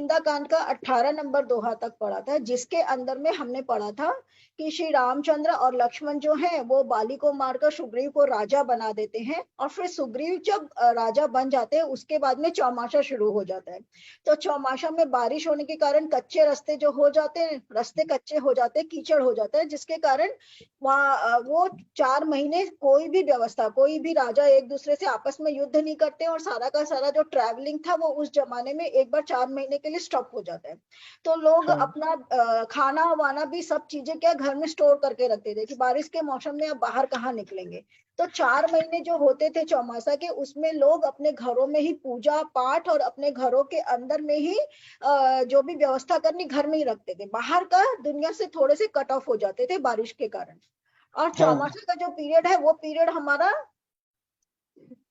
सुंदरकांड का 18 नंबर दोहा तक पढ़ा था, जिसके अंदर में हमने पढ़ा था कि श्री रामचंद्र और लक्ष्मण जो है वो बाली को मारकर सुग्रीव को राजा बना देते हैं, और फिर सुग्रीव जब राजा बन जाते हैं उसके बाद में चौमासा शुरू हो जाता है। तो चौमासा में बारिश होने के कारण कच्चे रास्ते जो हो जाते हैं, रास्ते कच्चे हो जाते हैं, कीचड़ हो जाता है, जिसके कारण वहाँ वो 4 महीने कोई भी व्यवस्था, कोई भी राजा एक दूसरे से आपस में युद्ध नहीं करते, और सारा का सारा जो ट्रैवलिंग था वो उस जमाने में एक बार 4 महीने के लिए स्टॉप हो जाता है। तो लोग हाँ अपना खाना वाना भी सब चीजें क्या घर में स्टोर करके रखते थे कि बारिश के मौसम में अब बाहर कहाँ निकलेंगे। तो 4 महीने जो होते थे चौमासा के, उसमें लोग अपने घरों में ही पूजा पाठ और अपने घरों के अंदर में ही जो भी व्यवस्था करनी घर में ही रखते थे, बाहर का दुनिया से थोड़े से कट ऑफ हो जाते थे बारिश के कारण। और हाँ चौमासा का जो पीरियड है वो पीरियड हमारा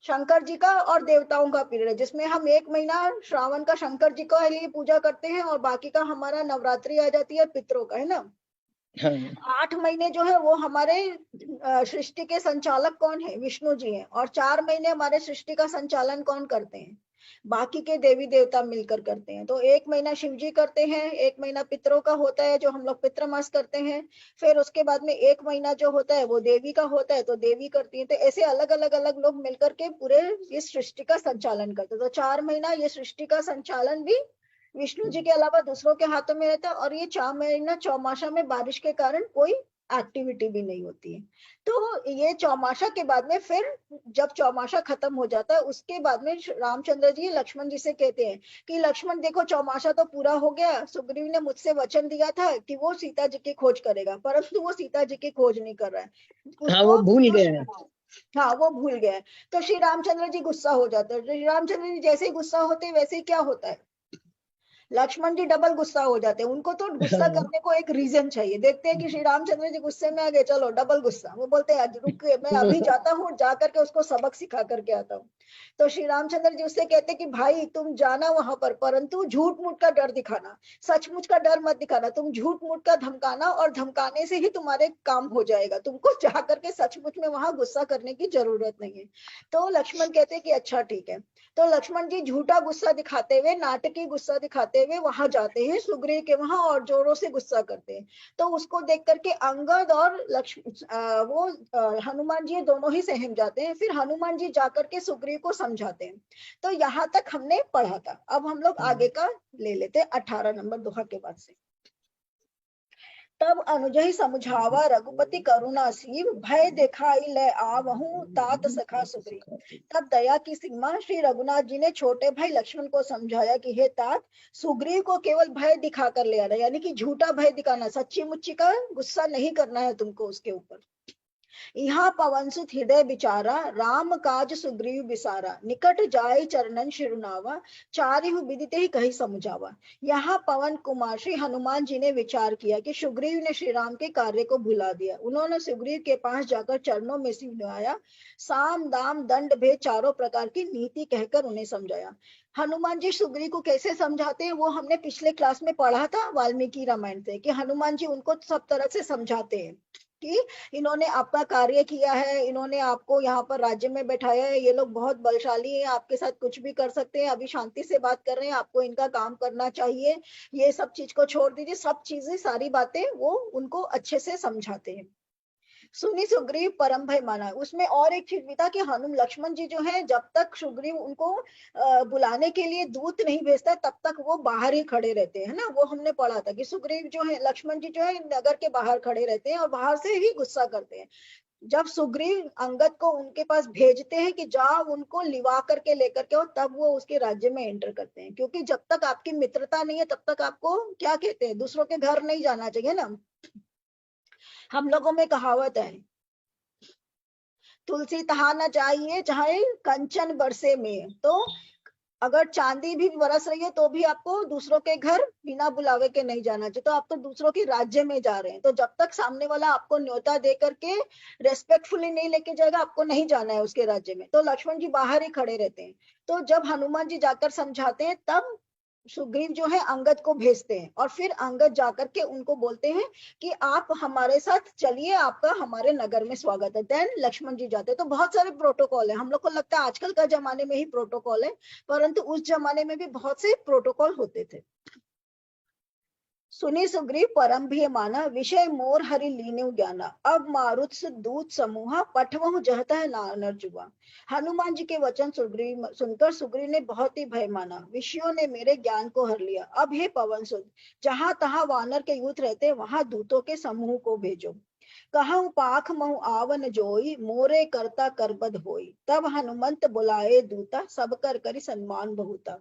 शंकर जी का और देवताओं का पीरियड है, जिसमें हम 1 महीना श्रावण का शंकर जी का लिए पूजा करते हैं, और बाकी का हमारा नवरात्रि आ जाती है पितरों का, है ना। हाँ 8 महीने जो है वो हमारे सृष्टि के संचालक कौन है, विष्णु जी हैं, और 4 महीने हमारे सृष्टि का संचालन कौन करते हैं, बाकी के देवी देवता मिलकर करते हैं। तो 1 महीना शिव जी करते हैं, 1 महीना पितरों का होता है जो हम लोग पितृमास करते हैं, फिर उसके बाद में 1 महीना जो होता है वो देवी का होता है, तो देवी करती है। तो ऐसे अलग अलग अलग लोग मिलकर के पूरे इस सृष्टि का संचालन करते हैं। तो 4 महीना ये सृष्टि का संचालन भी विष्णु जी के अलावा दूसरों के हाथों में रहता है, और ये 4 महीना चौमासा में बारिश के कारण कोई एक्टिविटी भी नहीं होती है। तो ये चौमासा के बाद में फिर जब चौमासा खत्म हो जाता है उसके बाद में रामचंद्र जी लक्ष्मण जी से कहते हैं कि लक्ष्मण देखो चौमासा तो पूरा हो गया, सुग्रीव ने मुझसे वचन दिया था कि वो सीता जी की खोज करेगा, परंतु वो सीता जी की खोज नहीं कर रहा है, हाँ वो उसको भूल गए हैं। हाँ वो भूल गया है। तो श्री रामचंद्र जी गुस्सा हो जाते हैं, श्री रामचंद्र जी जैसे ही गुस्सा होते हैं वैसे ही क्या होता है, लक्ष्मण जी डबल गुस्सा हो जाते हैं। उनको तो गुस्सा हाँ करने को एक रीजन चाहिए, देखते हैं कि श्री रामचंद्र जी गुस्से में आ गए, चलो डबल गुस्सा। वो बोलते हैं रुक मैं अभी जाता हूँ, जा करके उसको सबक सिखा करके आता हूँ। तो श्री रामचंद्र जी उससे कहते हैं कि भाई तुम जाना वहां पर, परंतु झूठ मूठ का डर दिखाना, सचमुच का डर मत दिखाना। तुम झूठ मूठ का धमकाना, और धमकाने से ही तुम्हारे काम हो जाएगा, तुमको जा करके सचमुच में वहां गुस्सा करने की जरूरत नहीं है। तो लक्ष्मण कहते हैं कि अच्छा ठीक है। तो लक्ष्मण जी झूठा गुस्सा दिखाते हुए, नाटकीय गुस्सा दिखाते हुए वहां जाते हैं सुग्रीव के वहां, और जोरों से गुस्सा करते हैं। तो उसको देख करके अंगद और हनुमान जी दोनों ही सहम जाते हैं। फिर हनुमान जी जाकर के सुग्रीव को समझाते हैं। तो यहाँ तक हमने पढ़ा था। अब हम लोग आगे का ले लेते हैं 18 नंबर दोहा के बाद से। तब अनुजहि समझावा रघुपति करुणा सीव, भय दिखाई ले आवहूं तात सखा सुग्रीव। तब दया की सीमा श्री रघुनाथ जी ने छोटे भाई लक्ष्मण को समझाया कि हे तात, सुग्रीव को केवल भय दिखाकर ले आना, यानी कि झूठा भय दिखाना, सच्ची मुच्ची का गुस्सा नहीं करना है तुमको उसके ऊपर। यहाँ पवन सुत हृदय बिचारा, राम काज सुग्रीव बिसारा, निकट जाय चरणन शिरुनावा, चारिहु विदिते ही कही समुझावा। यहाँ पवन कुमार श्री हनुमान जी ने विचार किया कि सुग्रीव ने श्री राम के कार्य को भुला दिया। उन्होंने सुग्रीव के पास जाकर चरणों में सिर नुआया, साम दाम दंड भेद चारों प्रकार की नीति कहकर उन्हें समझाया। हनुमान जी सुग्रीव को कैसे समझाते हैं वो हमने पिछले क्लास में पढ़ा था वाल्मीकि रामायण से, कि हनुमान जी उनको सब तरह से समझाते हैं कि इन्होंने आपका कार्य किया है, इन्होंने आपको यहाँ पर राज्य में बैठाया है, ये लोग बहुत बलशाली हैं, आपके साथ कुछ भी कर सकते हैं, अभी शांति से बात कर रहे हैं, आपको इनका काम करना चाहिए, ये सब चीज को छोड़ दीजिए। सब चीजें सारी बातें वो उनको अच्छे से समझाते हैं। सुनी सुग्रीव परम भय माना। उसमें और एक चीज भी था कि हनुम लक्ष्मण जी जो है जब तक सुग्रीव उनको बुलाने के लिए दूत नहीं भेजता तब तक वो बाहर ही खड़े रहते हैं ना। वो हमने पढ़ा था कि सुग्रीव जो है, लक्ष्मण जी जो है नगर के बाहर खड़े रहते हैं और बाहर से ही गुस्सा करते हैं। जब सुग्रीव अंगद को उनके पास भेजते हैं कि जाओ उनको लिवा करके लेकर के, और तब वो उसके राज्य में एंटर करते हैं, क्योंकि जब तक आपकी मित्रता नहीं है तब तक आपको क्या कहते हैं, दूसरों के घर नहीं जाना चाहिए ना। हम लोगों में कहावत है, तुलसी तहा न चाहिए चाहे कंचन बरसे में। तो अगर चांदी भी बरस रही है तो भी आपको दूसरों के घर बिना बुलावे के नहीं जाना चाहिए। तो आप तो दूसरों के राज्य में जा रहे हैं, तो जब तक सामने वाला आपको न्योता दे करके रेस्पेक्टफुली नहीं लेके जाएगा आपको नहीं जाना है उसके राज्य में। तो लक्ष्मण जी बाहर ही खड़े रहते हैं। तो जब हनुमान जी जाकर समझाते हैं तब सुग्रीव जो है अंगद को भेजते हैं, और फिर अंगद जाकर के उनको बोलते हैं कि आप हमारे साथ चलिए, आपका हमारे नगर में स्वागत है। देन लक्ष्मण जी जाते हैं। तो बहुत सारे प्रोटोकॉल है, हम लोग को लगता है आजकल का जमाने में ही प्रोटोकॉल है, परंतु उस जमाने में भी बहुत से प्रोटोकॉल होते थे। सुनी सुग्रीव परम भी माना, विषय मोर हरि लीन्यु ज्ञाना। अब मारुत दूत समूहा, पठवहु जहत है नानर जुआ। हनुमान जी के वचन सुग्रीव सुनकर सुग्रीव ने बहुत ही भय माना, विषयों ने मेरे ज्ञान को हर लिया। अब हे पवन सुत, जहां तहां वानर के यूथ रहते, वहां दूतों के समूह को भेजो। कहूँ पाख महु आवन जोई, मोरे करता करबद होई। तब हनुमंत बुलाए दूता, सब कर करी सन्मान बहुता।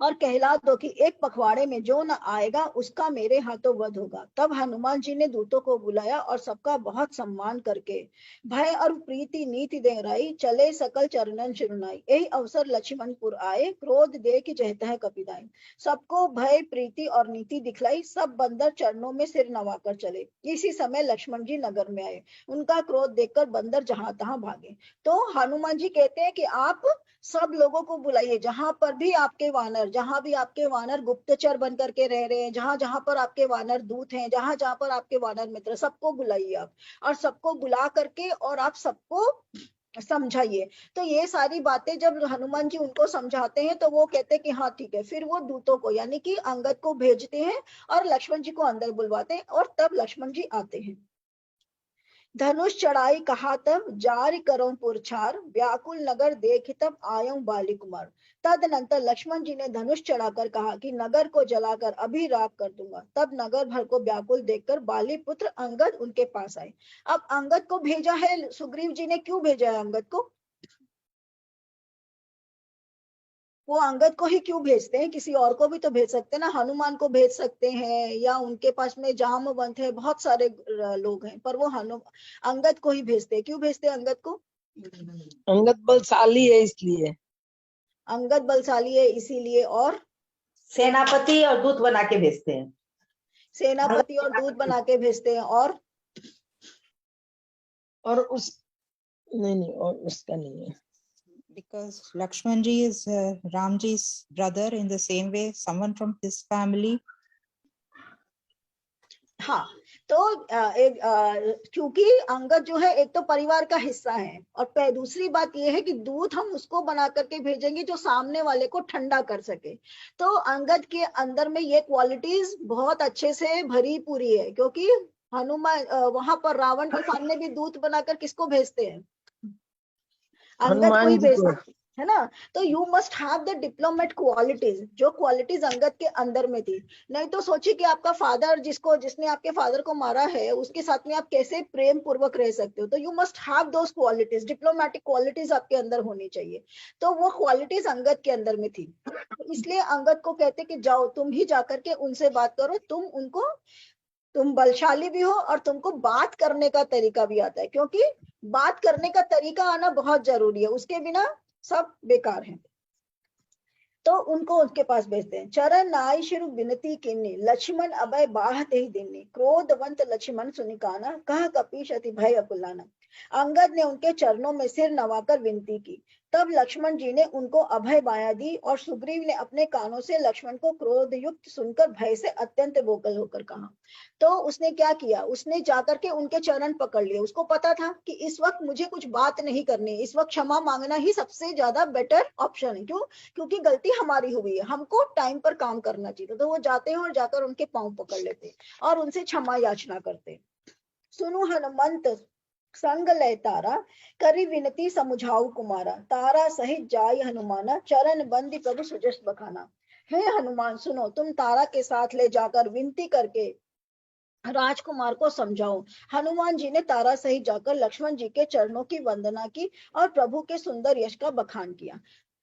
और कहला दो कि एक पखवाड़े में जो न आएगा उसका मेरे हाथों वध होगा। तब हनुमान जी ने दूतों को बुलाया और सबका बहुत सम्मान करके भय और प्रीति नीति दोहराई, चले सकल चरणन शिरुनाई। यही अवसर लक्ष्मणपुर आए, क्रोध देख जहता है कपिदाई। सबको भय प्रीति और नीति दिखलाई, सब बंदर चरणों में सिर नवाकर चले। इसी समय लक्ष्मण जी नगर में आए, उनका क्रोध देखकर बंदर जहां तहां भागे। तो हनुमान जी कहते हैं कि आप सब लोगों को बुलाइए, जहां पर भी आपके वानर, जहां भी आपके वानर गुप्तचर बन करके रह रहे हैं, जहां जहां पर आपके वानर दूत हैं, जहां जहां पर आपके वानर मित्र, सबको बुलाइए आप। और सबको बुला करके और आप सबको समझाइए। तो ये सारी बातें जब हनुमान जी उनको समझाते हैं तो वो कहते हैं कि हाँ ठीक है। फिर वो दूतों को यानी कि अंगद को भेजते हैं और लक्ष्मण जी को अंदर बुलवाते हैं, और तब लक्ष्मण जी आते हैं। धनुष चढ़ाई कहा तब, जारि करो पुरछार। व्याकुल नगर देख तब आयऊ बाली कुमार। तदनंतर लक्ष्मण जी ने धनुष चढ़ाकर कहा कि नगर को जलाकर अभी राख कर दूंगा। तब नगर भर को व्याकुल देखकर बाली पुत्र अंगद उनके पास आए। अब अंगद को भेजा है सुग्रीव जी ने, क्यों भेजा है अंगद को? वो अंगद को ही क्यों भेजते हैं? किसी और को भी तो भेज सकते हैं ना, हनुमान को भेज सकते हैं, या उनके पास में जामवंत है, बहुत सारे लोग हैं, पर वो अंगद को ही भेजते हैं। क्यों भेजते हैं अंगद को? अंगद बलशाली है इसलिए। अंगद बलशाली है इसीलिए, और सेनापति और दूत बना के भेजते हैं। सेनापति और दूत बना के भेजते हैं, और उस नहीं और उसका नहीं है। Because Lakshman ji is Ram ji's brother, in the same way someone from his family. हाँ, तो क्योंकि अंगद जो है एक तो परिवार का हिस्सा है, और दूसरी बात यह है कि दूत हम उसको बना करके भेजेंगे जो सामने वाले को ठंडा कर सके। तो अंगद के अंदर में ये क्वालिटीज बहुत अच्छे से भरी पूरी है, क्योंकि हनुमान वहां पर रावण के सामने भी दूत बनाकर किसको भेजते हैं? अंगद को ही भेजते है ना। तो you must have the diplomat qualities, जो क्वालिटीज अंगद के अंदर में थी। नहीं तो सोचिए कि आपका फादर, जिसने आपके फादर को मारा है, उसके साथ में आप कैसे प्रेम पूर्वक रह सकते हो? तो you must have those qualities, diplomatic qualities आपके अंदर होनी चाहिए। तो वो क्वालिटीज अंगद के अंदर में थी, तो इसलिए अंगद को कहते कि जाओ तुम ही जाकर के उनसे बात करो, तुम बलशाली भी हो और तुमको बात करने का तरीका भी आता है, क्योंकि बात करने का तरीका आना बहुत जरूरी है, उसके बिना सब बेकार है। तो उनको उसके पास भेजते हैं। चरण नाई शुरू विनती किन्नी, लक्ष्मण अभय बाहते ही दिन्नी। क्रोधवंत लक्ष्मण सुनिकाना, कह कपीश अति भय अकुलाना। अंगद ने उनके चरणों में सिर नवाकर विनती की। तब लक्ष्मण जी ने उनको अभय बाया दी, और सुग्रीव ने अपने कानों से लक्ष्मण को क्रोध युक्त सुनकर भय से अत्यंत बोकल होकर कहा। तो उसने क्या किया? उसने जाकर के उनके चरण पकड़ लिए। उसको पता था कि इस वक्त मुझे कुछ बात नहीं करनी, इस वक्त क्षमा मांगना ही सबसे ज्यादा बेटर ऑप्शन है। क्यों? क्योंकि गलती हमारी हुई है, हमको टाइम पर काम करना चाहिए। तो वो जाते हैं और जाकर उनके पांव पकड़ लेते हैं और उनसे क्षमा याचना करते। सुनु हनुमंत संग लय तारा, करी विनती समुझाऊ कुमारा। तारा सहित जाय हनुमाना, चरण बंदी प्रभु सुजस बखाना। हे हनुमान सुनो, तुम तारा के साथ ले जाकर विनती करके राजकुमार को समझाओ। हनुमान जी ने तारा सहित जाकर लक्ष्मण जी के चरणों की वंदना की और प्रभु के सुंदर यश का बखान किया।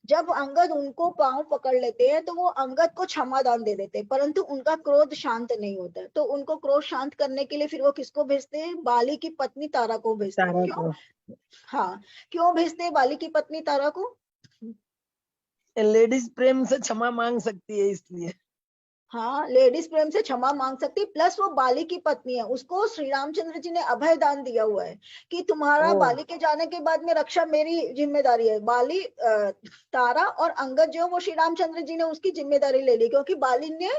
जब अंगद उनको पांव पकड़ लेते हैं तो वो अंगद को क्षमादान दे देते हैं, परंतु उनका क्रोध शांत नहीं होता है। तो उनको क्रोध शांत करने के लिए फिर वो किसको भेजते हैं? बाली की पत्नी तारा को भेजते हैं। क्यों? हाँ, क्यों भेजते हैं बाली की पत्नी तारा को? लेडीज प्रेम से क्षमा मांग सकती है इसलिए। हाँ, लेडीज प्रेम से क्षमा मांग सकती, प्लस वो बाली की पत्नी है, उसको श्री रामचंद्र जी ने अभय दान दिया हुआ है कि तुम्हारा बाली के जाने के बाद में रक्षा मेरी जिम्मेदारी है। बाली तारा और अंगद जो वो श्री रामचंद्र जी ने उसकी जिम्मेदारी ले ली, क्योंकि बाली ने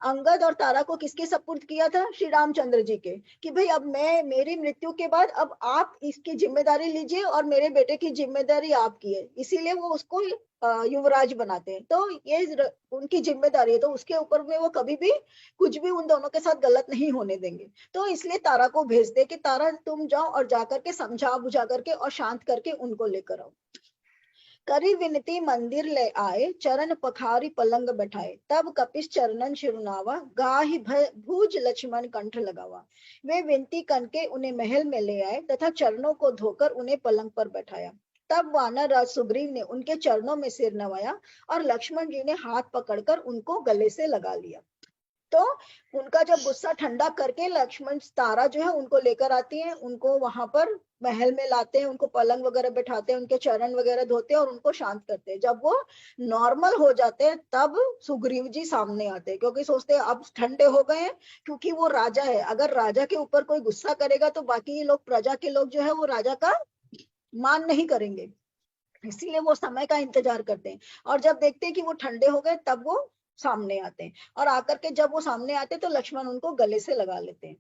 अंगद और तारा को किसके सपुर्द किया था? श्री रामचंद्र जी के, कि भाई अब मेरी मृत्यु के बाद अब आप इसकी जिम्मेदारी लीजिए और मेरे बेटे की जिम्मेदारी आपकी है। इसीलिए वो उसको युवराज बनाते हैं। तो ये उनकी जिम्मेदारी है, तो उसके ऊपर में वो कभी भी कुछ भी उन दोनों के साथ गलत नहीं होने देंगे। तो इसलिए तारा को भेज दे कि तारा तुम जाओ और जाकर के समझा बुझा करके और शांत करके उनको लेकर आओ। करी विनती मंदिर ले आए, चरण पखारी पलंग बैठाए, तब कपिस चरणन शिरुनावा, गाहि भूज लक्ष्मण कंठ लगावा। वे विनती करके उन्हें महल में ले आए तथा चरणों को धोकर उन्हें पलंग पर बैठाया। तब वानर राज सुग्रीव ने उनके चरणों में सिर नवाया और लक्ष्मण जी ने हाथ पकड़कर उनको गले से लगा लिया। तो उनका जब गुस्सा ठंडा करके लक्ष्मण तारा जो है उनको लेकर आती है, उनको वहां पर महल में लाते हैं, उनको पलंग वगैरह बैठाते हैं, उनके चरण वगैरह धोते हैं और उनको शांत करते हैं। जब वो नॉर्मल हो जाते हैं तब सुग्रीव जी सामने आते हैं, क्योंकि सोचते हैं अब ठंडे हो गए हैं, क्योंकि वो राजा है, अगर राजा के ऊपर कोई गुस्सा करेगा तो बाकी लोग, प्रजा के लोग जो है वो राजा का मान नहीं करेंगे, इसीलिए वो समय का इंतजार करते हैं। और जब देखते हैं कि वो ठंडे हो गए तब वो सामने आते हैं, और आकर के जब वो सामने आते हैं तो लक्ष्मण उनको गले से लगा लेते हैं।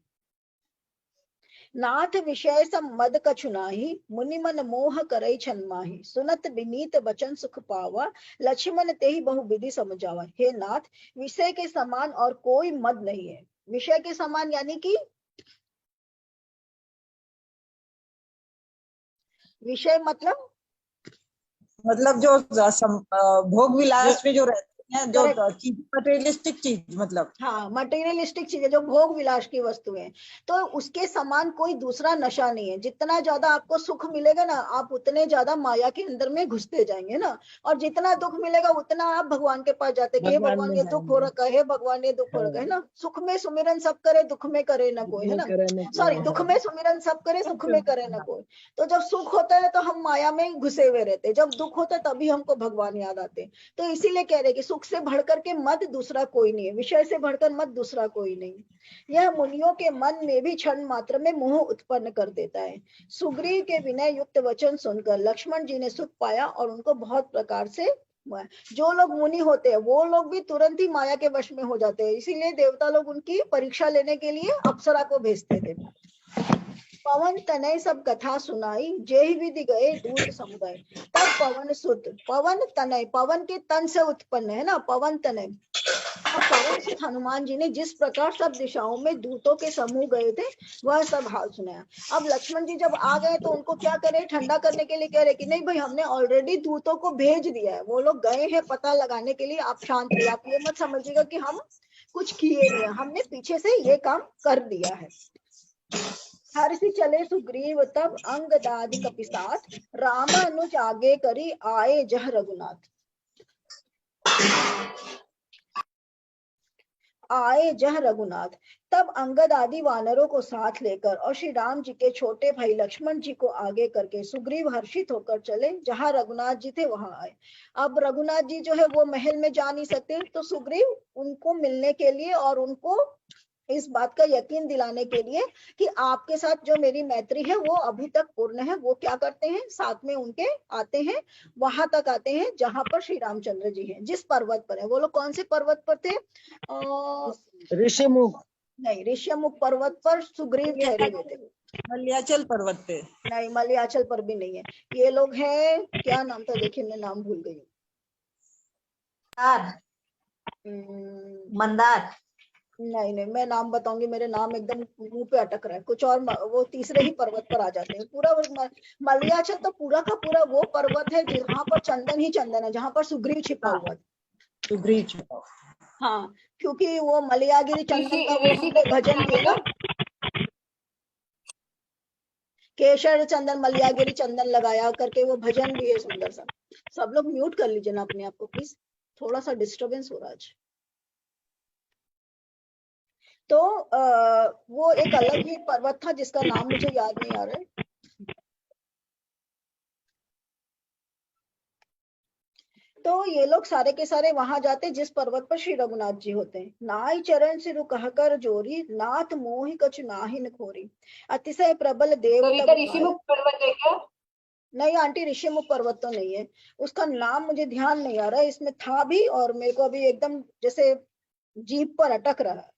नाथ विषय सम मद कछु नाही, मुनि मन मोह करई छन माही, सुनत विनीत वचन सुख पावा, लक्ष्मण तेहि बहु विधि समझावा। हे नाथ, विषय के समान और कोई मद नहीं है। विषय के समान यानी कि विषय मतलब जो भोग विलास में जो रहते हैं, जो Correct. चीज, मटेरियलिस्टिक चीज, मतलब हाँ, मटेरियलिस्टिक चीजें, जो भोग विलास की वस्तुएं, तो उसके समान कोई दूसरा नशा नहीं है। जितना ज्यादा आपको सुख मिलेगा ना, आप उतने ज्यादा माया के अंदर में घुसते जाएंगे ना, और जितना दुख मिलेगा उतना आप भगवान के पास जाते कि हे भगवान भगवान में ये दुख हो जाएंगे। रखा है, हे भगवान ये दुख हो रखा है हाँ, ना। सुख में सुमिरन सब करे, दुख में करे ना कोई, है में ना। करे न सॉरी, कोई, दुख हाँ। में सुमिरन सब करे, सुख में करे ना हाँ, कोई। तो जब सुख होता है तो हम माया में घुसे हुए रहते हैं, जब दुख होता है तभी हमको भगवान याद आते हैं। तो इसीलिए कह रहे कि सुख से बढ़कर के मत दूसरा कोई नहीं है, विषय से बढ़कर मत दूसरा कोई नहीं। यह मुनियों के मन में भी क्षण मात्र में मोह उत्पन्न कर देता है। सुग्रीव के विनय युक्त वचन सुनकर लक्ष्मण जी ने सुख पाया और उनको बहुत प्रकार से, जो लोग मुनि होते हैं वो लोग भी तुरंत ही माया के वश में हो जाते हैं, इसीलिए देवता लोग उनकी परीक्षा लेने के लिए अप्सरा को भेजते थे। पवन तनय सब कथा सुनाई, जेहि विधि गए दूत समुदाय। तब पवन सुत, पवन तनय, पवन के तन से उत्पन्न है ना, पवन तनय। अब पवन सुत हनुमान जी ने जिस प्रकार सब दिशाओं में दूतों के समूह गए थे वह सब हाल सुनाया। अब लक्ष्मण जी जब आ गए तो उनको क्या करे, ठंडा करने के लिए कह रहे कि नहीं भाई, हमने ऑलरेडी दूतों को भेज दिया है, वो लोग गए हैं पता लगाने के लिए, आप शांत रहिए, आप ये मत समझिएगा कि हम कुछ किए नहीं है, हमने पीछे से ये काम कर दिया है। हर्षि चले सुग्रीव तब अंगदादि कपिसात, राम अनुज आगे करी आए जह रघुनाथ। आए जह रघुनाथ, तब अंगद आदि वानरों को साथ लेकर और श्री राम जी के छोटे भाई लक्ष्मण जी को आगे करके सुग्रीव हर्षित होकर चले, जहां रघुनाथ जी थे वहां आए। अब रघुनाथ जी जो है वो महल में जा नहीं सकते, तो सुग्रीव उनको मिलने के लिए और उनको इस बात का यकीन दिलाने के लिए कि आपके साथ जो मेरी मैत्री है वो अभी तक पूर्ण है, वो क्या करते हैं, साथ में उनके आते हैं, वहां तक आते हैं जहां पर श्री रामचंद्र जी हैं, जिस पर्वत पर है। वो लोग कौन से पर्वत पर थे? ऋषिमुख, नहीं, ऋष्यमुख पर्वत पर सुग्रीव ठहरे हुए थे। मलयाचल पर्वत पे। नहीं, मलयाचल पर भी नहीं है। ये लोग हैं, क्या नाम था, देखिए मैं नाम भूल गई। मंदार। नहीं नहीं, मैं नाम बताऊंगी, मेरे नाम एकदम मुंह पे अटक रहा है कुछ और, वो तीसरे ही पर्वत पर आ जाते हैं। पूरा मलयाचल तो पूरा का पूरा वो पर्वत है जहां पर चंदन ही चंदन है, जहां पर सुग्रीव छिपा हुआ था। सुग्रीव छिपा। हाँ, क्योंकि वो मलयागिरी चंदन का वो हमने भजन भी है ना, केशर चंदन मलयागिरी चंदन लगाया करके वो भजन भी है सुंदर सा। सब लोग म्यूट कर लीजिए ना अपने आप को प्लीज, थोड़ा सा डिस्टरबेंस हो रहा है आज। तो वो एक अलग ही पर्वत था जिसका नाम मुझे याद नहीं आ रहा है। तो ये लोग सारे के सारे वहां जाते जिस पर्वत पर श्री रघुनाथ जी होते हैं। नाई चरण सिरु कहकर जोरी, नाथ मोहि कछु नाहिन खोरी, अतिशय प्रबल देव तब ऋषिमुख पर्वत है क्या? नहीं आंटी, ऋषिमुख पर्वत तो नहीं है, उसका नाम मुझे ध्यान नहीं आ रहा है, इसमें था भी और मेरे को अभी एकदम जैसे जीभ पर अटक रहा है।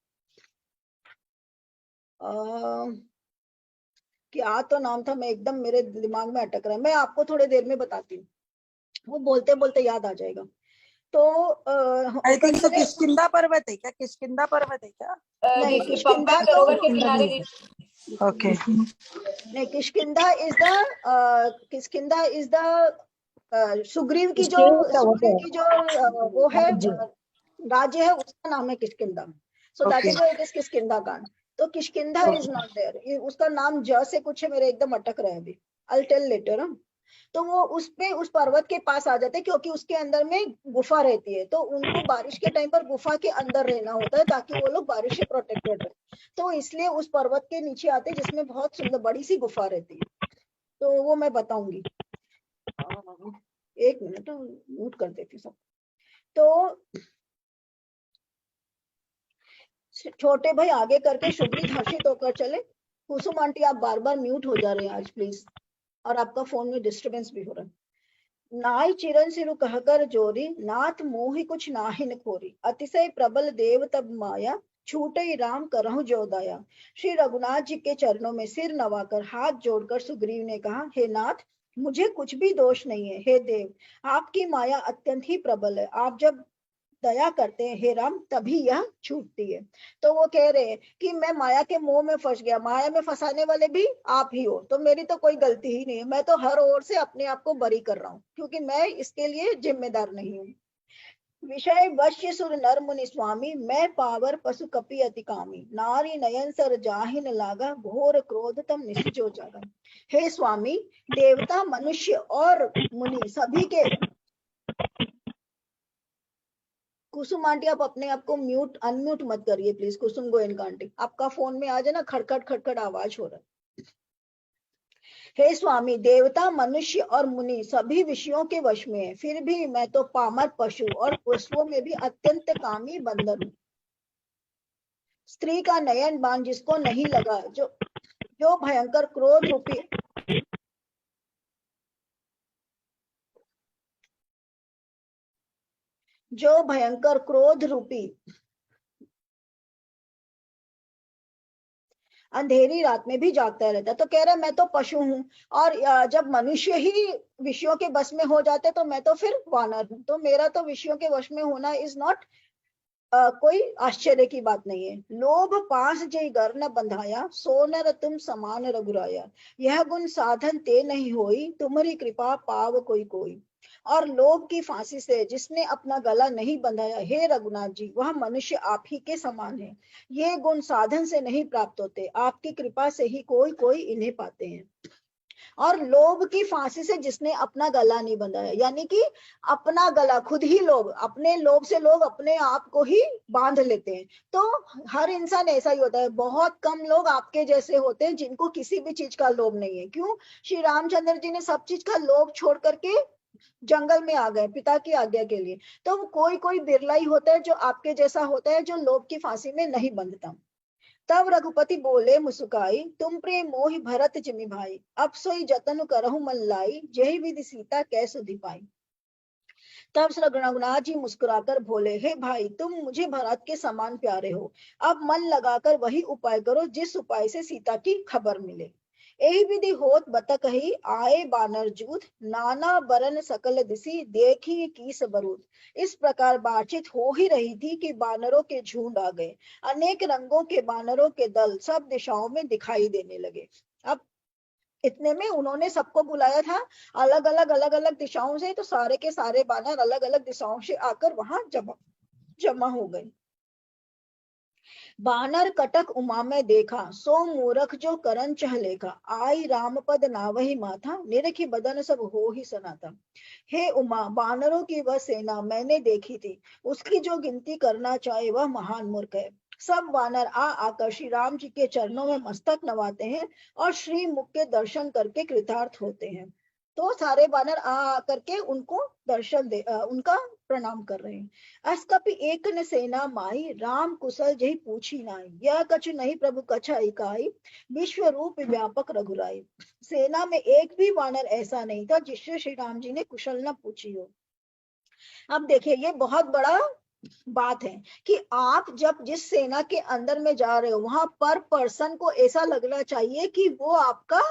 क्या तो नाम था, मैं एकदम मेरे दिमाग में अटक रहा है, मैं आपको थोड़ी देर में बताती हूँ। वो बोलते बोलते याद आ जाएगा। तो आई उसका थिंक तो मैंने किष्किंधा पर्वत है क्या? किष्किंधा पर्वत है क्या? नहीं, पंपा किष्किंधा तो सरोवर के किनारे ओके। नहीं, किष्किंधा इज द सुग्रीव की जो वो है राज्य है, उसका नाम है Kishkindha. So that is why it is Kishkindha कांड। तो किष्किंधा इज नॉट देयर, उसका नाम ज से कुछ है, मेरे एकदम अटक रहे हैं अभी, आई टेल लेटर। तो वो उस पर्वत के पास आ जाते हैं, क्योंकि उसके अंदर में गुफा रहती है, तो उनको बारिश के टाइम पर गुफा के अंदर रहना होता है ताकि वो लोग बारिश से प्रोटेक्टेड रहे। तो इसलिए उस पर्वत के नीचे आते हैं, जिसमें बहुत सुंदर बड़ी सी गुफा रहती है। तो वो मैं बताऊंगी, एक मिनट म्यूट कर देती सब। तो छोटे भाई आगे करके सुब्रीत हर्षित होकर चले। कुसुम आंटी आप बार बार म्यूट हो जा रहे हैं आज प्लीज, और आपका फोन में डिस्टरबेंस भी हो रहा है। नाई चिरन सिरु कहकर जोरी, नाथ मोहि कुछ नाहिन खोरी, अतिशय प्रबल देव तब माया, छूटे राम करहु जो दया। श्री रघुनाथ जी के चरणों में सिर नवाकर हाथ जोड़कर सुग्रीव ने कहा, हे नाथ, मुझे कुछ भी दोष नहीं है। हे देव, आपकी माया अत्यंत ही प्रबल है, आप जब दया करते हैं हे राम तभी यह छूटती है। तो वो कह रहे हैं कि मैं माया के मोह में फंस गया, माया में फंसाने वाले भी आप ही हो, तो मेरी तो कोई गलती ही नहीं है, मैं तो हर ओर से अपने आप को बरी कर रहा हूँ, क्योंकि मैं इसके लिए जिम्मेदार नहीं हूँ। विषय वश्य सुर नर मुनि स्वामी, मैं पावर पशु कपि अति कामी, नारी नयन सर जाहिन लागा, घोर क्रोध तम निस्जो जागा। हे स्वामी, देवता मनुष्य और मुनि सभी के, कुसुम आंटी आप अपने आप को म्यूट अनम्यूट मत करिए प्लीज। कुसुम गोयनका आंटी, आपका फोन में आ जाए ना खड़खड़ खड़खड़ आवाज हो रहा है। हे स्वामी, देवता मनुष्य और मुनि सभी विषयों के वश में है, फिर भी मैं तो पामर पशु और पशुओं में भी अत्यंत कामी बंदर हूँ। स्त्री का नयन बाण जिसको नहीं लगा, जो भयंकर क्रोध रूपी अंधेरी रात में भी जागता रहता है। तो कह रहा है मैं तो पशु हूँ, और जब मनुष्य ही विषयों के बस में हो जाते तो मैं तो फिर वानर हूँ, तो मेरा तो विषयों के वश में होना इज नॉट कोई आश्चर्य की बात नहीं है। लोभ पास जय गर न बंधाया, सो नर तुम समान रघुराया, यह गुण साधन ते नहीं होई, तुम्हारी कृपा पाव कोई कोई। और लोभ की फांसी से जिसने अपना गला नहीं बंधाया, हे रघुनाथ जी, वह मनुष्य आप ही के समान है। ये गुण साधन से नहीं प्राप्त होते, आपकी कृपा से ही कोई कोई इन्हें पाते हैं। और लोभ की फांसी से जिसने अपना गला नहीं बंधाया, यानी कि अपना गला खुद ही लोभ, अपने लोभ से लोग अपने आप को ही बांध लेते हैं। तो हर इंसान ऐसा ही होता है, बहुत कम लोग आपके जैसे होते हैं जिनको किसी भी चीज का लोभ नहीं है। क्यों? श्री रामचंद्र जी ने सब चीज का लोभ छोड़ करके जंगल में आ गए पिता की आज्ञा के लिए। तो कोई कोई बिरला ही होता है जो आपके जैसा होता है, जो लोभ की फांसी में नहीं बंधता। तब रघुपति बोले मुस्काई, तुम प्रेम मोहि भरत जिमि भाई, अब सोई जतन करहु मन लाई, जय विधि सीता कै सुधि पाई। तब श्री रघुनाथ जी मुस्कुराकर बोले, हे भाई, तुम मुझे भरत के समान प्यारे हो, अब मन लगाकर वही उपाय करो जिस उपाय से सीता की खबर मिले। यही विधि होत बत कही, आए बानर जूथ, नाना बरन सकल दिसी, देखी कीस बरूद। इस प्रकार बातचीत हो ही रही थी कि बानरों के झुंड आ गए। अनेक रंगों के बानरों के दल सब दिशाओं में दिखाई देने लगे। अब इतने में उन्होंने सबको बुलाया था अलग अलग दिशाओं से, तो सारे के सारे बानर अलग अलग दिशाओं से आकर वहां जमा हो गए। बानर कटक उमा में देखा, सो मूरख जो करन चह लेखा, आई राम पद नावहि माथा, निरखी बदन सब हो ही सनाता। हे उमा, बानरों की वह सेना मैंने देखी थी, उसकी जो गिनती करना चाहे वह महान मूर्ख है। सब वानर आकर श्री राम जी के चरणों में मस्तक नवाते हैं और श्री मुख के दर्शन करके कृतार्थ होते हैं। तो सारे वानर करके उनको उनका प्रणाम कर रहे हैं। अस कपि एक न सेना माई, राम कुशल जही पूछी नाई, यह कछु नहीं प्रभु कछा इकाई, विश्व रूप व्यापक रघुराई। सेना में एक भी वानर ऐसा नहीं था जिससे श्री राम जी ने कुशल न पूछी हो। अब देखिए, ये बहुत बड़ा बात है कि आप जब जिस सेना के अंदर में जा रहे हो, वहां पर पर्सन को ऐसा लगना चाहिए कि वो आपका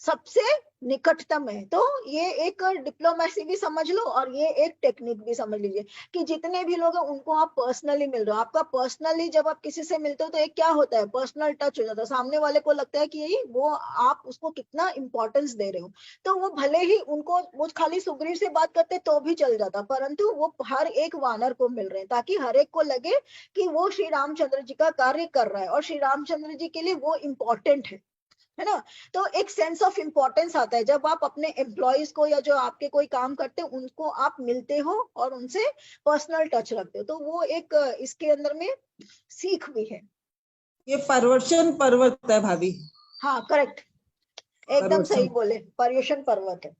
सबसे निकटतम है। तो ये एक डिप्लोमेसी भी समझ लो और ये एक टेक्निक भी समझ लीजिए कि जितने भी लोग हैं उनको आप पर्सनली मिल रहे हो, आपका पर्सनली जब आप किसी से मिलते हो तो एक क्या होता है, पर्सनल टच हो जाता है, सामने वाले को लगता है कि यही वो आप उसको कितना इंपॉर्टेंस दे रहे हो। तो वो भले ही उनको वो खाली सुग्रीव से बात करते तो भी चल जाता, परंतु वो हर एक वानर को मिल रहे हैं ताकि हर एक को लगे कि वो श्री रामचंद्र जी का कार्य कर रहा है और श्री रामचंद्र जी के लिए वो इम्पोर्टेंट है ना। तो एक सेंस ऑफ इम्पोर्टेंस आता है जब आप अपने एम्प्लॉयज को या जो आपके कोई काम करते हैं उनको आप मिलते हो और उनसे पर्सनल टच रखते हो, तो वो एक इसके अंदर में सीख भी है। ये पर्वशन पर्वत है भाभी। हाँ करेक्ट, एकदम सही पर्वतन। बोले, पर्युषण पर्वत है।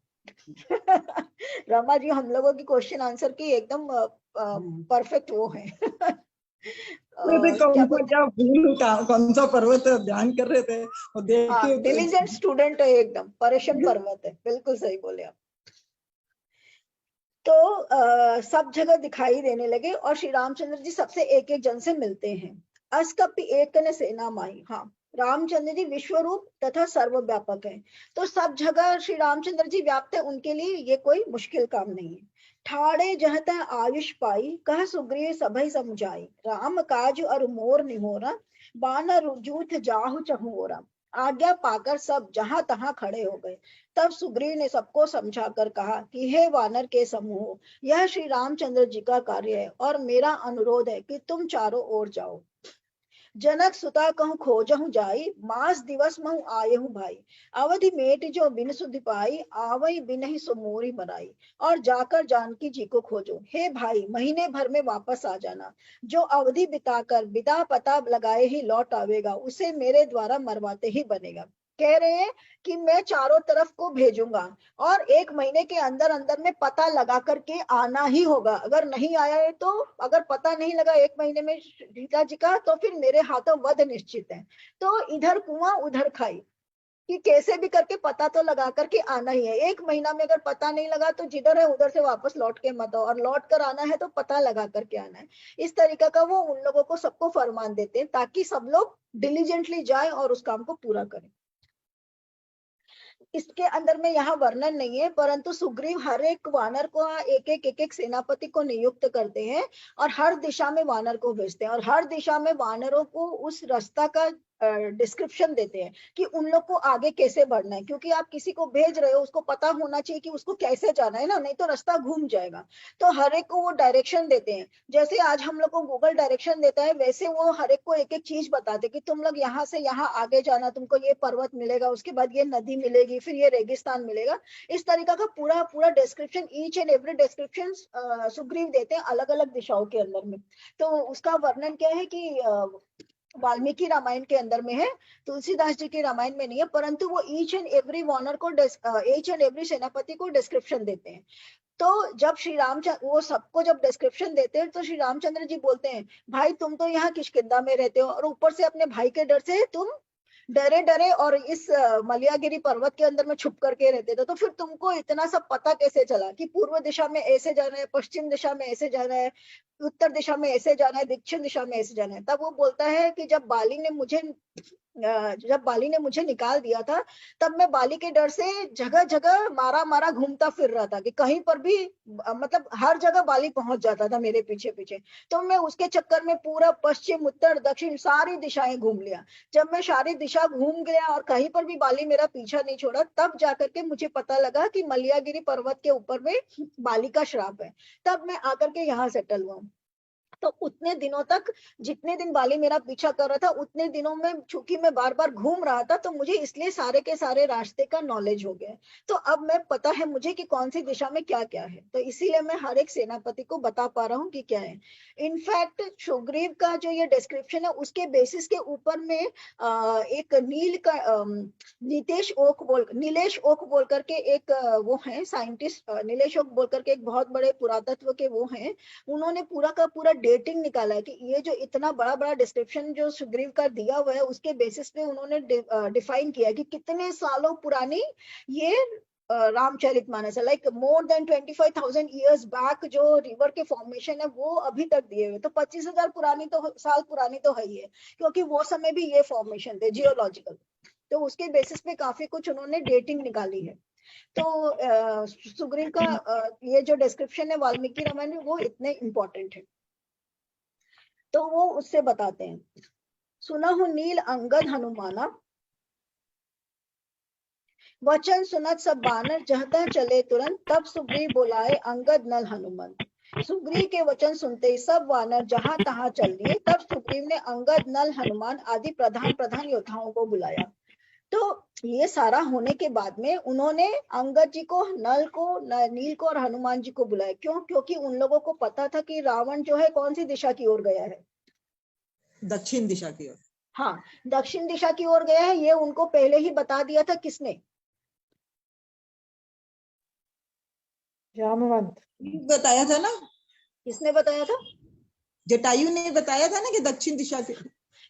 रमा जी हम लोगों की क्वेश्चन आंसर की एकदम परफेक्ट वो है। मैं क्या कौन सा बोलते, क्या भूल कौन सा पर्वत है, ध्यान कर रहे थे और हाँ देखे डिलीजेंट स्टूडेंट है एकदम, पर्युषण पर्वत है, बिल्कुल सही बोले आप। तो सब जगह दिखाई देने लगे और श्री रामचंद्र जी सबसे एक एक जन से मिलते हैं। अस कपि एक ने सेना माई, हाँ रामचंद्र जी विश्व रूप तथा सर्वव्यापक है, तो सब जगह श्री रामचंद्र जी व्याप्त है, उनके लिए ये कोई मुश्किल काम नहीं है। ठाड़े जहत आयुष पाई कह सुग्रीव सभै समुझाई, राम काज और मोर निहोरा बानर जूथ जाहु चहुओरा। आज्ञा पाकर सब जहां तहां खड़े हो गए। तब सुग्रीव ने सबको समझा कर कहा कि हे वानर के समूह, यह श्री रामचंद्र जी का कार्य है और मेरा अनुरोध है कि तुम चारों ओर जाओ। जनक सुता कहूँ खोजहु जाई, मास दिवस महु आयहु भाई, अवधि मेट जो बिन सुधि पाई, आवई बिन ही सो मोरी मराई। और जाकर जानकी जी को खोजो, हे भाई महीने भर में वापस आ जाना, जो अवधि बिताकर बिदा पता लगाए ही लौट आवेगा उसे मेरे द्वारा मरवाते ही बनेगा। कह रहे हैं कि मैं चारों तरफ को भेजूंगा और एक महीने के अंदर अंदर में पता लगा करके आना ही होगा, अगर नहीं आया है तो, अगर पता नहीं लगा एक महीने में सीता जी का, तो फिर मेरे हाथों वध निश्चित है। तो इधर कुआं उधर खाई, कि कैसे भी करके पता तो लगा करके आना ही है। एक महीना में अगर पता नहीं लगा तो जिधर है उधर से वापस लौट के मत आओ, और लौट कर आना है तो पता लगा करके आना है। इस तरीका का वो उन लोगों को सबको फरमान देते हैं ताकि सब लोग डिलीजेंटली जाए और उस काम को पूरा करें। इसके अंदर में यहाँ वर्णन नहीं है, परंतु सुग्रीव हर एक वानर को एक एक सेनापति को नियुक्त करते हैं और हर दिशा में वानर को भेजते हैं और हर दिशा में वानरों को उस रास्ता का डिस्क्रिप्शन देते हैं कि उन लोग को आगे कैसे बढ़ना है, क्योंकि आप किसी को भेज रहे हो उसको पता होना चाहिए कि उसको कैसे जाना है ना, नहीं तो रास्ता घूम जाएगा। तो हर एक को वो डायरेक्शन देते हैं, जैसे आज हम लोग को गूगल डायरेक्शन देता है वैसे वो हर एक को एक एक चीज बताते कि तुम लोग यहाँ से यहाँ आगे जाना, तुमको ये पर्वत मिलेगा, उसके बाद ये नदी मिलेगी, फिर ये रेगिस्तान मिलेगा। इस तरीका का पूरा पूरा description, each and every description Sugriva देते हैं अलग अलग दिशाओं के अंदर में। तो उसका वर्णन क्या है कि वाल्मीकि रामायण के अंदर में है, तुलसीदास जी के रामायण में नहीं है, परंतु वो ईच एंड एवरी वॉनर को, ईच एंड एवरी सेनापति को डिस्क्रिप्शन देते हैं। तो जब श्री रामचंद्र वो सबको जब डिस्क्रिप्शन देते हैं तो श्री रामचंद्र जी बोलते हैं, भाई तुम तो यहाँ किष्किंधा में रहते हो और ऊपर से अपने भाई के डर से तुम डरे डरे और इस मलयागिरी पर्वत के अंदर में छुप करके रहते थे, तो फिर तुमको इतना सब पता कैसे चला कि पूर्व दिशा में ऐसे जाना है, पश्चिम दिशा में ऐसे जाना है, उत्तर दिशा में ऐसे जाना है, दक्षिण दिशा में ऐसे जाना है। तब वो बोलता है कि जब बाली ने मुझे निकाल दिया था तब मैं बाली के डर से जगह जगह मारा मारा घूमता फिर रहा था कि कहीं पर भी मतलब हर जगह बाली पहुंच जाता था मेरे पीछे पीछे। तो मैं उसके चक्कर में पूरा पश्चिम उत्तर दक्षिण सारी दिशाएं घूम लिया। जब मैं सारी दिशा घूम गया और कहीं पर भी बाली मेरा पीछा नहीं छोड़ा, तब जाकर के मुझे पता लगा कि मलयागिरी पर्वत के ऊपर में बाली का श्राप है। तब मैं आकर के यहाँ सेटल हुआ। तो उतने दिनों तक, जितने दिन बाली मेरा पीछा कर रहा था उतने दिनों में चूंकि मैं बार बार घूम रहा था तो मुझे इसलिए सारे के सारे रास्ते का नॉलेज हो गया। तो अब मैं पता है मुझे कि कौन सी दिशा में क्या क्या है, तो इसीलिए मैं हर एक सेनापति को बता पा रहा हूँ कि क्या है। इनफैक्ट सुग्रीव का जो ये डिस्क्रिप्शन है उसके बेसिस के ऊपर में एक नीलेश ओक बोल करके एक वो है साइंटिस्ट, नीलेश ओक बोल करके एक बहुत बड़े पुरातत्व के वो हैं, उन्होंने पूरा का पूरा डेटिंग निकाला है कि ये जो इतना बड़ा बड़ा डिस्क्रिप्शन जो सुग्रीव का दिया हुआ है उसके बेसिस पे उन्होंने डिफाइन किया कि कितने सालों पुरानी ये रामचरितमानस है, like more than 25,000 years back जो रिवर के फॉर्मेशन है वो अभी तक दिए हुए। तो 25,000 पुरानी तो साल पुरानी तो है ही है, क्योंकि वो समय भी ये फॉर्मेशन थे जियोलॉजिकल। तो उसके बेसिस पे काफी कुछ उन्होंने डेटिंग निकाली है। तो सुग्रीव का ये जो डिस्क्रिप्शन है वाल्मीकि रामायण में वो इतने इंपॉर्टेंट है। तो वो उससे बताते हैं, सुनहु नील अंगद हनुमाना, वचन सुनत सब बानर, जहता चले तुरंत, तब सुग्रीव बुलाए अंगद नल हनुमंत। सुग्रीव के वचन सुनते ही सब वानर जहां तहां चल दिए। तब सुग्रीव ने अंगद नल हनुमान आदि प्रधान प्रधान योद्धाओं को बुलाया। तो ये सारा होने के बाद में उन्होंने अंगद जी को, नल को, नील को और हनुमान जी को बुलाया। क्यों? क्योंकि उन लोगों को पता था कि रावण जो है कौन सी दिशा की ओर गया है। दक्षिण दिशा की ओर। हाँ, दक्षिण दिशा की ओर गया है, ये उनको पहले ही बता दिया था। किसने? जामवंत। बताया था ना, किसने बताया था? जटायु ने बताया था ना कि दक्षिण दिशा की।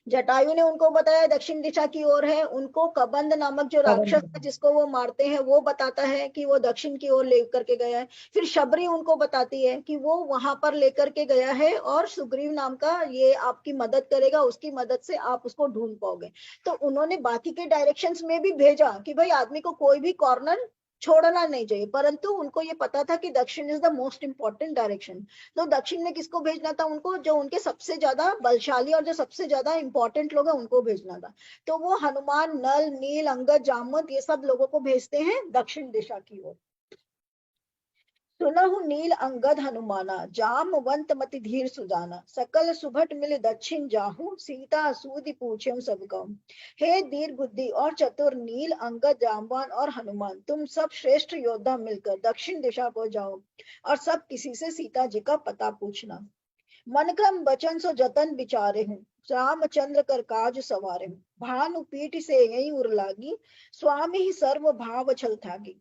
जटायु ने उनको बताया दक्षिण दिशा की ओर है। उनको कबंध नामक जो राक्षस था जिसको वो मारते हैं वो बताता है कि वो दक्षिण की ओर लेकर के गया है। फिर शबरी उनको बताती है कि वो वहां पर लेकर के गया है और सुग्रीव नाम का ये आपकी मदद करेगा, उसकी मदद से आप उसको ढूंढ पाओगे। तो उन्होंने बाकी के डायरेक्शंस में भी भेजा कि भाई आदमी को कोई भी कॉर्नर छोड़ना नहीं चाहिए, परंतु उनको ये पता था कि दक्षिण is the most important direction. तो दक्षिण में किसको भेजना था? उनको जो उनके सबसे ज्यादा बलशाली और जो सबसे ज्यादा इंपॉर्टेंट लोग हैं उनको भेजना था। तो वो हनुमान, नल, नील, अंगद, जामवंत ये सब लोगों को भेजते हैं दक्षिण दिशा की ओर। सुनहु नील अंगद हनुमाना, जामवंत मति धीर सुजाना, सकल सुभट मिल दक्षिण जाहू, सीता सूदि पूछें सब कहूं। हे धीर बुद्धि और चतुर नील, अंगद, जामवान और हनुमान, तुम सब श्रेष्ठ योद्धा मिलकर दक्षिण दिशा को जाओ और सब किसी से सीता जी का पता पूछना। मन क्रम बचन सो जतन विचारे हूँ, रामचंद्र कर काज सवारे हूँ। भानु पीठ से यही उर लागी, स्वामी ही सर्व भाव छल थागी।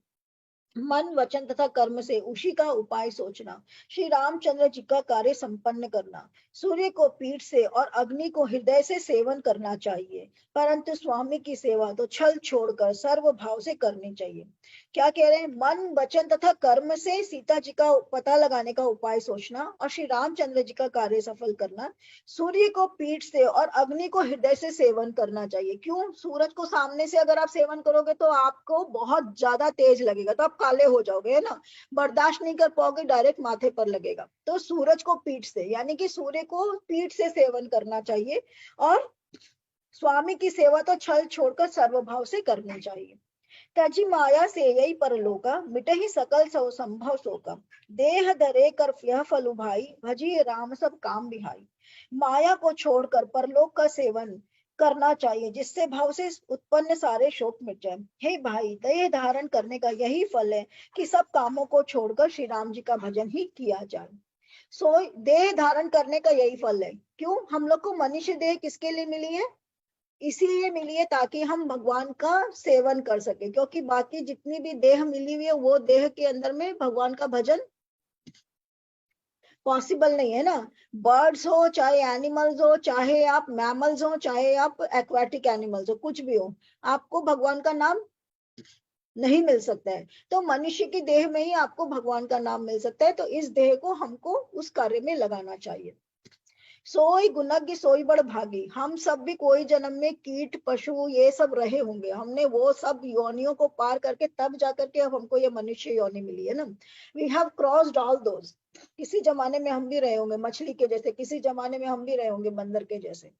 मन, वचन तथा कर्म से उसी का उपाय सोचना, श्री रामचंद्र जी का कार्य संपन्न करना। सूर्य को पीठ से और अग्नि को हृदय से सेवन करना चाहिए, परंतु स्वामी की सेवा तो छल छोड़कर सर्व भाव से करनी चाहिए। क्या कह रहे हैं? मन, वचन तथा कर्म से सीता जी का पता लगाने का उपाय सोचना और श्री रामचंद्र जी का कार्य सफल करना। सूर्य को पीठ से और अग्नि को हृदय से सेवन करना चाहिए। क्यों? सूरज को सामने से अगर आप सेवन करोगे तो आपको बहुत ज्यादा तेज लगेगा, तो आप काले हो जाओगे, है ना, बर्दाश्त नहीं कर पाओगे, डायरेक्ट माथे पर लगेगा। तो सूरज को पीठ से, यानी कि सूर्य को पीठ से सेवन करना चाहिए और स्वामी की सेवा तो छल छोड़कर सर्वभाव से करनी चाहिए। तजी माया से यही परलोका, मिटे ही सकल सो संभव शोका। देह धरे कर यह फलु भाई, भजी राम सब काम बिहाई। माया को छोड़कर परलोक का सेवन करना चाहिए, जिससे भाव से उत्पन्न सारे शोक मिट जाए। हे भाई, देह धारण करने का यही फल है कि सब कामों को छोड़कर श्री राम जी का भजन ही किया जाए। सो देह धारण करने का यही फल है। क्यों? हम लोग को मनुष्य देह किसके लिए मिली है? इसीलिए मिली है ताकि हम भगवान का सेवन कर सके, क्योंकि बाकी जितनी भी देह मिली हुई है वो देह के अंदर में भगवान का भजन पॉसिबल नहीं है ना। बर्ड्स हो, चाहे एनिमल्स हो, चाहे आप मैमल्स हो, चाहे आप एक्वाटिक एनिमल्स हो, कुछ भी हो, आपको भगवान का नाम नहीं मिल सकता है। तो मनुष्य की देह में ही आपको भगवान का नाम मिल सकता है। तो इस देह को हमको उस कार्य में लगाना चाहिए। सोई गुणज्ञ सोई बड़ भागी, हम सब भी कोई जन्म में कीट, पशु ये सब रहे होंगे। हमने वो सब योनियों को पार करके तब जाकर के अब हमको ये मनुष्य योनि मिली है ना। We have crossed all those. किसी जमाने में हम भी रहे होंगे मछली के जैसे, किसी जमाने में हम भी रहे होंगे बंदर के जैसे।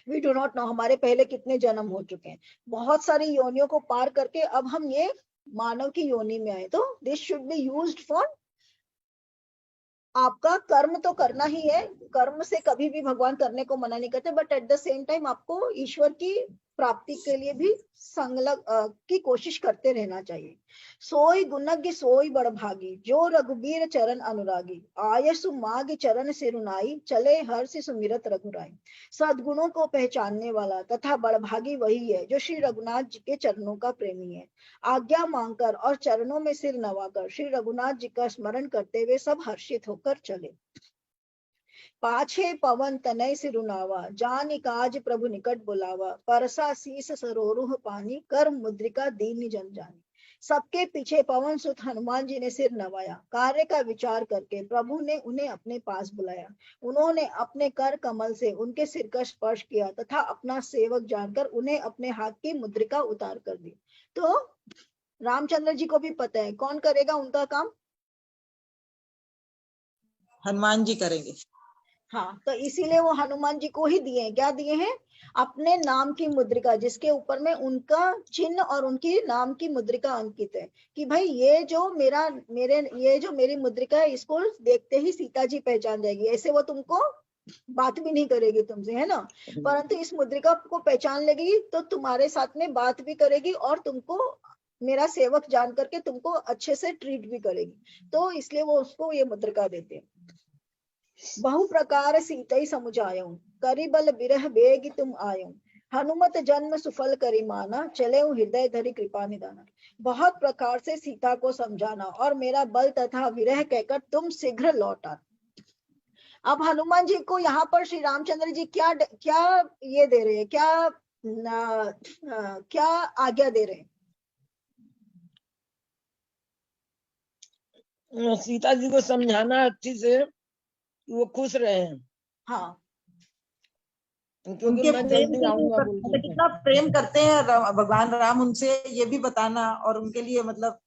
वी डू नॉट नो हमारे पहले कितने जन्म हो चुके हैं। बहुत सारी योनियों को पार करके अब हम ये मानव की योनि में आए। तो this should be used for, आपका कर्म तो करना ही है, कर्म से कभी भी भगवान करने को मना नहीं करते, but at the same time आपको ईश्वर की प्राप्ति के लिए भी संलग की कोशिश करते रहना चाहिए। सोई गुणज्ञ सोई बड़ भागी, जो रघुबीर चरण अनुरागी। आयसु माग चरण सिरुनाई, चले हर्ष सुमिरत रघुराई। सद्गुणों को पहचानने वाला तथा बड़भागी वही है जो श्री रघुनाथ जी के चरणों का प्रेमी है। आज्ञा मांगकर और चरणों में सिर नवाकर श्री रघुनाथ जी का स्मरण करते हुए सब हर्षित होकर चले। पाछे पवन तनय सिरुनावा, जान काज प्रभु निकट बुलावा। परसा शीस सरोरुह पानी, कर मुद्रिका दीन जन जानी। सबके पीछे पवन सुत हनुमान जी ने सिर नवाया। कार्य का विचार करके प्रभु ने उन्हें अपने पास बुलाया। उन्होंने अपने कर कमल से उनके सिर का स्पर्श किया तथा अपना सेवक जानकर उन्हें अपने हाथ की मुद्रिका उतार कर दी। तो रामचंद्र जी को भी पता है कौन करेगा उनका काम, हनुमान जी करेंगे। हाँ, तो इसीलिए वो हनुमान जी को ही दिए हैं। क्या दिए हैं? अपने नाम की मुद्रिका, जिसके ऊपर में उनका चिन्ह और उनकी नाम की मुद्रिका अंकित है कि भाई ये जो मेरी मुद्रिका है, इसको देखते ही सीता जी पहचान जाएगी। ऐसे वो तुमको बात भी नहीं करेगी तुमसे, है ना, परंतु इस मुद्रिका को पहचान लेगी तो तुम्हारे साथ में बात भी करेगी और तुमको मेरा सेवक जान करके तुमको अच्छे से ट्रीट भी करेगी। तो इसलिए वो उसको ये मुद्रिका देते हैं। बहु प्रकार सीतई समुझायो, करी बल बिरह बेग तुम आयो, हनुमत जन्म सुफल करी माना, चले हृदय धरी कृपा निदाना। बहुत प्रकार से सीता को समझाना और मेरा बल तथा विरह कहकर तुम शीघ्र लौट आना। अब हनुमान जी को यहाँ पर श्री रामचंद्र जी क्या क्या ये दे रहे हैं, क्या आज्ञा दे रहे हैं? सीता जी को समझाना अच्छी से, वो खुश रहे हैं। हाँ, क्योंकि उनके मैं प्रेम जल्दी के आऊंगा लिए बोलते कितना प्रेम करते हैं भगवान राम, उनसे ये भी बताना और उनके लिए मतलब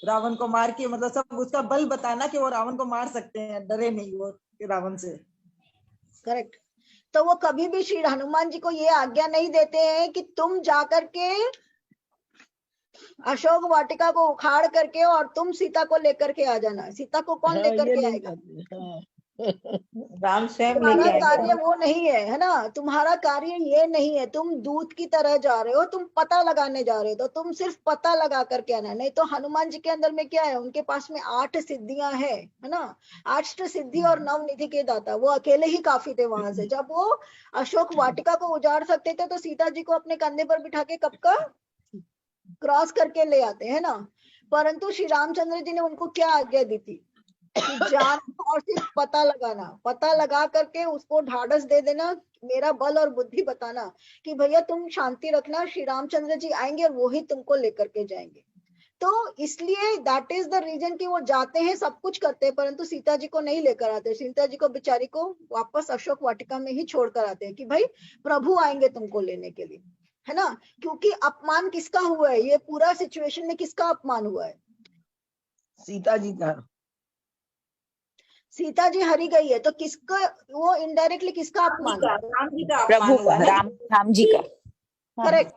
रावण को मार के मतलब सब उसका बल बताना कि वो रावण को मार सकते हैं, डरे नहीं वो रावण से। करेक्ट। तो वो कभी भी श्री हनुमान जी को ये आज्ञा नहीं देते हैं कि तुम जाकर के अशोक वाटिका को उखाड़ करके और तुम सीता को लेकर के आ जाना। सीता को कौन लेकर ये के नहीं आएगा? कहते। हाँ। राम स्वयं तुम्हारा लेके कार्य आएंगे। वो नहीं है ना, तुम्हारा कार्य ये नहीं है। तुम दूत की तरह जा रहे हो, तुम पता लगाने जा रहे हो, तो तुम सिर्फ पता लगा करके आना। नहीं तो हनुमान जी के अंदर में क्या है, उनके पास में 8 सिद्धियां है ना, 8 सिद्धि और 9 निधि के दाता। वो अकेले ही काफी थे वहां से। जब वो अशोक वाटिका को उजाड़ सकते थे तो सीता जी को अपने कंधे पर बिठा के कब का क्रॉस करके ले आते हैं ना। परंतु श्री रामचंद्र जी ने उनको क्या आज्ञा दी थी कि जाना और सिर्फ पता लगाना, पता लगा करके उसको ढाढ़स दे देना, मेरा बल और बुद्धि बताना कि भैया तुम शांति रखना, श्री रामचंद्र जी आएंगे और वो ही तुमको लेकर के जाएंगे। तो इसलिए दैट इज द रीजन कि वो जाते हैं, सब कुछ करते हैं, परंतु सीता जी को नहीं लेकर आते। सीता जी को बेचारी को वापस अशोक वाटिका में ही छोड़कर आते हैं कि भाई प्रभु आएंगे तुमको लेने के लिए, है ना। क्योंकि अपमान किसका हुआ है, ये पूरा सिचुएशन में किसका अपमान हुआ है? सीता जी का। सीता जी हरी गई है तो किसका, वो इनडायरेक्टली किसका अपमान है? राम जी का प्रभु अपमान हुआ का, है। राम जी का। करेक्ट,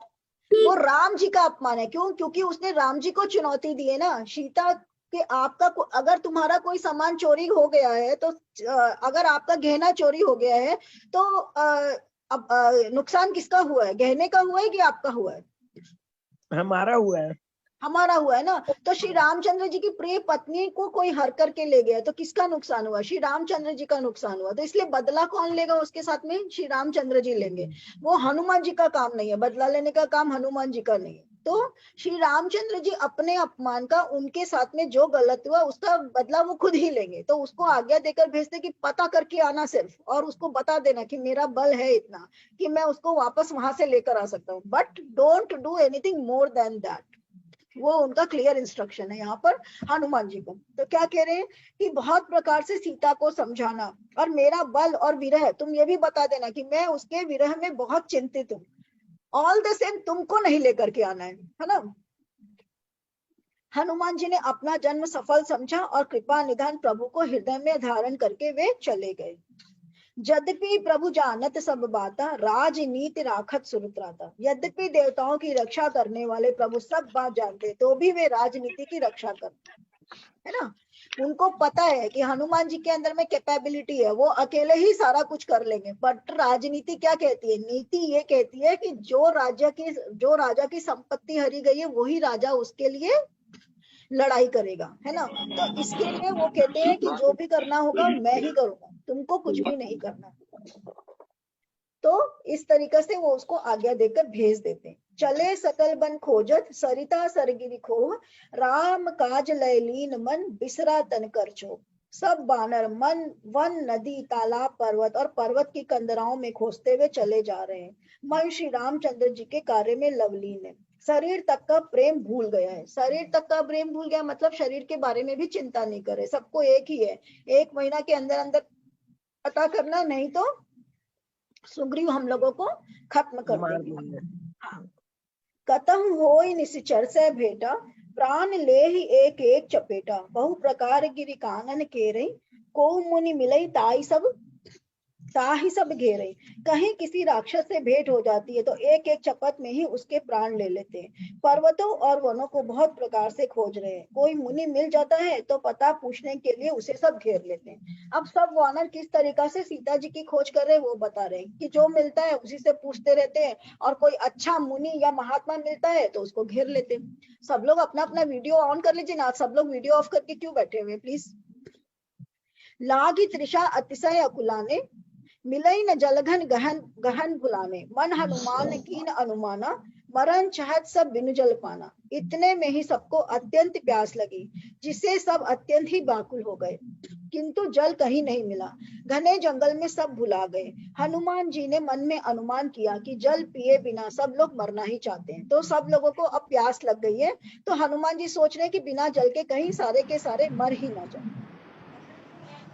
वो राम जी का अपमान है। क्यों? क्योंकि उसने राम जी को चुनौती दी है ना, सीता के आपका अगर तुम्हारा कोई सामान चोरी हो गया है तो अगर आपका गहना चोरी हो गया है तो अब नुकसान किसका हुआ है? गहने का हुआ है कि आपका हुआ है? हमारा हुआ है। हमारा हुआ है ना। तो श्री रामचंद्र जी की प्रिय पत्नी को कोई हर करके ले गया तो किसका नुकसान हुआ? श्री रामचंद्र जी का नुकसान हुआ। तो इसलिए बदला कौन लेगा उसके साथ में? श्री रामचंद्र जी लेंगे। वो हनुमान जी का काम नहीं है, बदला लेने का काम हनुमान जी का नहीं है। तो श्री रामचंद्र जी अपने अपमान का, उनके साथ में जो गलत हुआ उसका बदला वो खुद ही लेंगे। तो उसको आज्ञा देकर भेजते कि पता करके आना सिर्फ, और उसको बता देना कि मेरा बल है इतना कि मैं उसको वापस वहां से लेकर आ सकता हूँ, but don't do anything more than that. वो उनका क्लियर इंस्ट्रक्शन है यहाँ पर हनुमान जी को। तो क्या कह रहे हैं कि बहुत प्रकार से सीता को समझाना और मेरा बल और विरह तुम ये भी बता देना कि मैं उसके विरह में बहुत चिंतित हूँ। ऑल द सेम तुमको नहीं लेकर के आना है ना। हनुमान जी ने अपना जन्म सफल समझा और कृपा निधान प्रभु को हृदय में धारण करके वे चले गए। यद्यपि प्रभु जानत सब बाता, राजनीति राखत सुरत्राता। यद्यपि देवताओं की रक्षा करने वाले प्रभु सब बात जानते तो भी वे राजनीति की रक्षा करते, है ना। उनको पता है कि हनुमान जी के अंदर में कैपेबिलिटी है, वो अकेले ही सारा कुछ कर लेंगे। बट राजनीति क्या कहती है? नीति ये कहती है कि जो राजा की संपत्ति हरी गई है वही राजा उसके लिए लड़ाई करेगा, है ना। तो इसके लिए वो कहते हैं कि जो भी करना होगा मैं ही करूंगा, तुमको कुछ भी नहीं करना। तो इस तरीके से वो उसको आज्ञा देकर भेज देते हैं। चले सकल बन खोजत, सरिता सरगिरी खोह, राम काज लय लीन मन, बिसरा तन कर छो। सब बानर मन वन नदी तालाब पर्वत और पर्वत की कंदराओं में खोजते हुए चले जा रहे हैं। मन श्री रामचंद्र जी के कार्य में लवलीन है। शरीर तक का प्रेम भूल गया है। शरीर तक का प्रेम भूल गया मतलब शरीर के बारे में भी चिंता नहीं करे, सबको एक ही है, 1 महीना के अंदर अंदर पता करना, नहीं तो सुग्रीव हम लोगों को खत्म कर मार देंगे। देंगे। हाँ। कतहु होय निश्चर से भेटा, प्राण ले ही एक एक चपेटा, बहु प्रकार गिरि कानन केरई, को मुनि मिलई ताही सब घेरे। कहीं किसी राक्षस से भेंट हो जाती है तो एक एक चपत में ही उसके प्राण ले लेते हैं। पर्वतों और वनों को बहुत प्रकार से खोज रहे हैं, कोई मुनि मिल जाता है तो पता पूछने के लिए उसे सब घेर लेते हैं। अब सब वानर किस तरीका से सीता जी की खोज कर रहे हैं वो बता रहे हैं कि जो मिलता है उसी से पूछते रहते हैं, और कोई अच्छा मुनि या महात्मा मिलता है तो उसको घेर लेते हैं। सब लोग अपना अपना वीडियो ऑन कर लीजिए ना, सब लोग वीडियो ऑफ करके क्यों बैठे हुए प्लीज। लागी तृषा अतिशय अकुलाने, मिलई न जलघन गहन गहन भुलाने, मन हनुमान कीन अनुमाना, मरण चाहत सब बिनु जल पाना। इतने में ही सबको अत्यंत प्यास लगी, जिससे सब अत्यंत ही व्याकुल हो गए, किंतु जल कहीं नहीं मिला। घने जंगल में सब भुला गए। हनुमान जी ने मन में अनुमान किया कि जल पिए बिना सब लोग मरना ही चाहते हैं, तो सब लोगों को अब प्यास लग गई है, तो हनुमान जी सोच रहे हैं कि बिना जल के कहीं सारे के सारे मर ही ना जाए।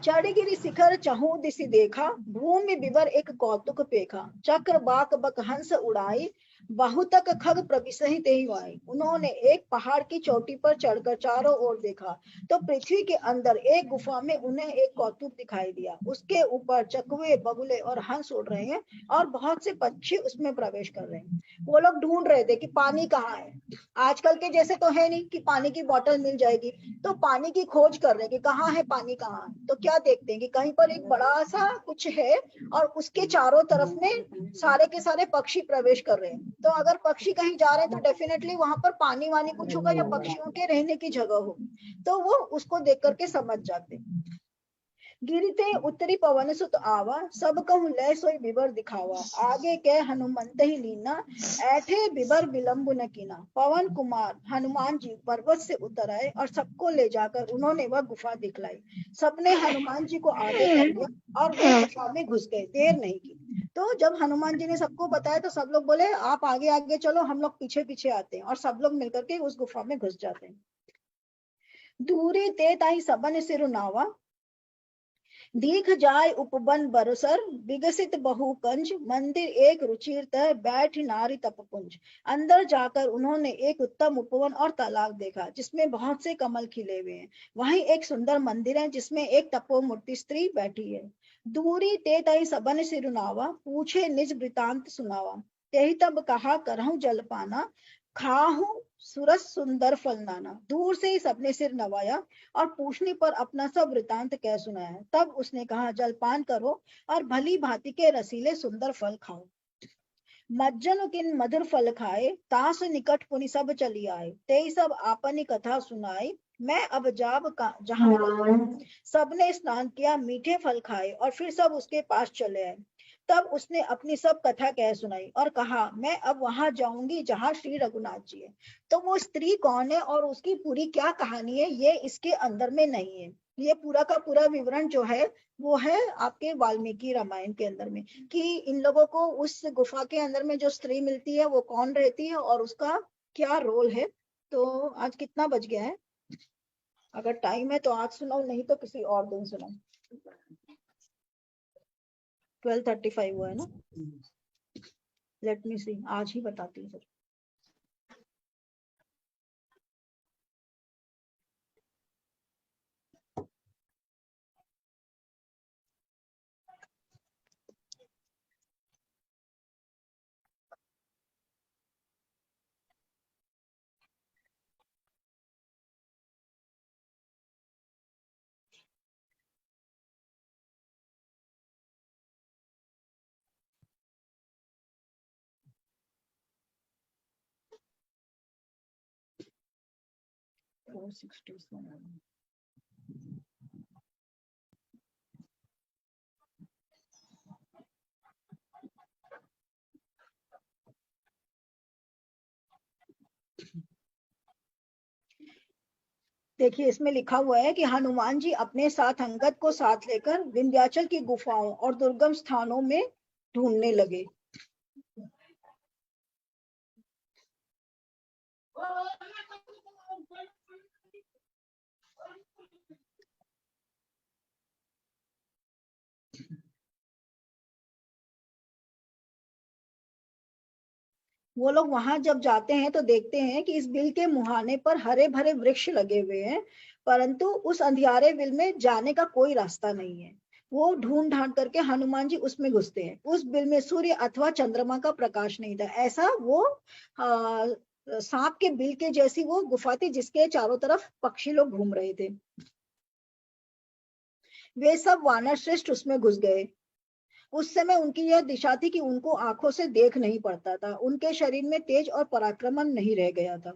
चढ़गिरि शिखर चहु दिसि देखा, भूमि विवर एक कौतुक पेखा, चक्र बाक बक हंस उड़ाई, बहुतक खग प्रविशहि तेहि वाई। उन्होंने एक पहाड़ की चोटी पर चढ़कर चारों ओर देखा तो पृथ्वी के अंदर एक गुफा में उन्हें एक कौतुक दिखाई दिया। उसके ऊपर चकवे बगुले और हंस उड़ रहे हैं और बहुत से पक्षी उसमें प्रवेश कर रहे हैं। वो लोग ढूंढ रहे थे कि पानी कहाँ है। आजकल के जैसे तो है नहीं कि पानी की बोतल मिल जाएगी, तो पानी की खोज कर रहे हैं कि कहाँ है पानी, कहाँ है। तो क्या देखते हैं कि कहीं पर एक बड़ा सा कुछ है और उसके चारों तरफ में सारे के सारे पक्षी प्रवेश कर रहे हैं। तो अगर पक्षी कहीं जा रहे हैं तो डेफिनेटली वहां पर पानी वानी कुछ होगा या पक्षियों के रहने की जगह होगी, तो वो उसको देख करके समझ जाते। गिरते उत्तरी पवन सुत आवा, सब कहूँ लय सोई बिबर दिखावा, आगे के हनुमंत ही लीना, ऐठे बिबर विलंब न कीना। पवन कुमार हनुमान जी पर्वत से उतर आए और सबको ले जाकर उन्होंने वह गुफा दिखलाई। सबने हनुमान जी को आगे कर दिया और वे गुफा में घुस गए, देर नहीं की। तो जब हनुमान जी ने सबको बताया तो सब लोग बोले आप आगे आगे चलो, हम लोग पीछे पीछे आते हैं, और सब लोग मिलकर के उस गुफा में घुस जाते हैं। दूरी ते ताई सबन सिर नावा, दीख जाय उपवन बरसर, विकसित बहुकंज, मंदिर एक रुचिर बैठ नारी तपपुंज। अंदर जाकर उन्होंने एक उत्तम उपवन और तालाब देखा जिसमें बहुत से कमल खिले हुए हैं। वहीं एक सुंदर मंदिर है जिसमें एक तपोमूर्ति स्त्री बैठी है। दूरी ते तई सबन सिरुनावा, पूछे निज वृतांत सुनावा, तेहि तब कहा करहूं जल पाना, खाहू सुरस सुंदर फल नाना। दूर से ही सबने सिर नवाया और पूछने पर अपना सब वृतांत कह सुनाया। तब उसने कहा जलपान करो और भली भांति के रसीले सुंदर फल खाओ। मज्जन किन मधुर फल खाए, तास निकट पुनि सब चली आए, ते सब आपनी कथा सुनाई, मैं अब जाब का जहां रही। सबने स्नान किया, मीठे फल खाए और फिर सब उसके पास चले आए। तब उसने अपनी सब कथा कह सुनाई और कहा मैं अब वहां जाऊंगी जहां श्री रघुनाथ जी है। तो वो स्त्री कौन है और उसकी पूरी क्या कहानी है ये इसके अंदर में नहीं है। ये पूरा का पूरा विवरण जो है वो है आपके वाल्मीकि रामायण के अंदर में, कि इन लोगों को उस गुफा के अंदर में जो स्त्री मिलती है वो कौन रहती है और उसका क्या रोल है। तो आज कितना बज गया है? अगर टाइम है तो आज सुनाओ, नहीं तो किसी और दिन सुनाओ। 12:35 हुआ है ना। लेट मी सी, आज ही बताती हूँ फिर। देखिए इसमें लिखा हुआ है कि हनुमान जी अपने साथ अंगद को साथ लेकर विंध्याचल की गुफाओं और दुर्गम स्थानों में ढूंढने लगे। वो लोग वहां जब जाते हैं तो देखते हैं कि इस बिल के मुहाने पर हरे भरे वृक्ष लगे हुए हैं, परंतु उस अंधियारे बिल में जाने का कोई रास्ता नहीं है। वो ढूंढ ढांड करके हनुमान जी उसमें घुसते हैं। उस बिल में सूर्य अथवा चंद्रमा का प्रकाश नहीं था। ऐसा वो सांप के बिल के जैसी वो गुफा थी जिसके चारों तरफ पक्षी लोग घूम रहे थे। वे सब वानर श्रेष्ठ उसमें घुस गए। उस समय उनकी यह दिशा थी कि उनको आंखों से देख नहीं पड़ता था। उनके शरीर में तेज और पराक्रमण नहीं रह गया था।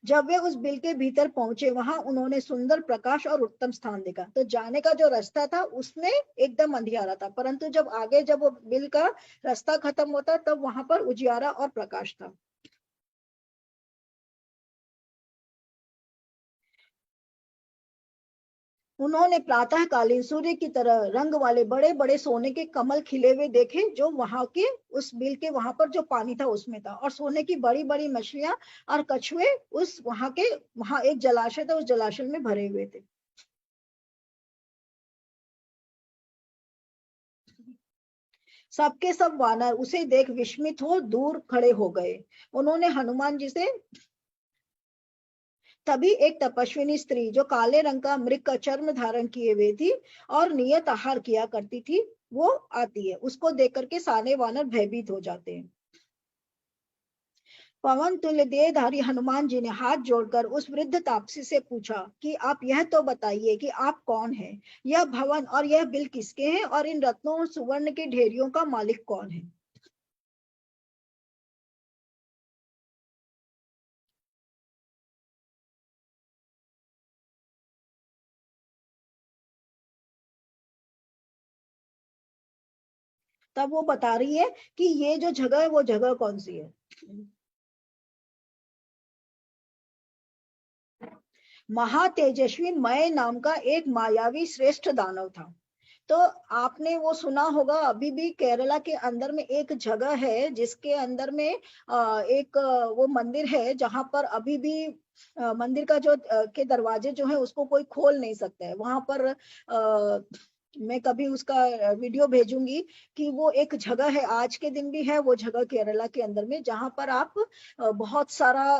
जब वे उस बिल के भीतर पहुंचे, वहां उन्होंने सुंदर प्रकाश और उत्तम स्थान देखा। तो जाने का जो रास्ता था उसमें एकदम अंधियारा था, परंतु जब वो बिल का रास्ता खत्म होता तब वहां पर उजियारा और प्रकाश था। उन्होंने प्रातःकालीन सूर्य की तरह रंग वाले बड़े बड़े सोने के कमल खिले हुए देखे, जो वहां के उस बिल के वहां पर जो पानी था उसमें था, और सोने की बड़ी बड़ी मछलियां और कछुए उस वहां एक जलाशय था, उस जलाशय में भरे हुए थे। सबके सब वानर उसे देख विस्मित हो दूर खड़े हो गए। उन्होंने हनुमान जी से तभी एक तपस्विनी स्त्री जो काले रंग का मृग का चर्म धारण किए हुए थी और नियत आहार किया करती थी, वो आती है। उसको देख करके सारे वानर भयभीत हो जाते हैं। पवन तुल्य देहधारी हनुमान जी ने हाथ जोड़कर उस वृद्ध तापसी से पूछा कि आप यह तो बताइए कि आप कौन हैं? यह भवन और यह बिल किसके हैं, और इन रत्नों और सुवर्ण के ढेरियों का मालिक कौन है? तब वो बता रही है कि ये जो जगह है वो जगह कौन सी है। महातेजस्वी मय नाम का एक मायावी श्रेष्ठ दानव था। तो आपने वो सुना होगा, अभी भी केरला के अंदर में एक जगह है जिसके अंदर में एक वो मंदिर है जहां पर अभी भी मंदिर का जो के दरवाजे जो है उसको कोई खोल नहीं सकता है। वहां पर मैं कभी उसका वीडियो भेजूंगी कि वो एक जगह है, आज के दिन भी है वो जगह केरला के अंदर में, जहां पर आप बहुत सारा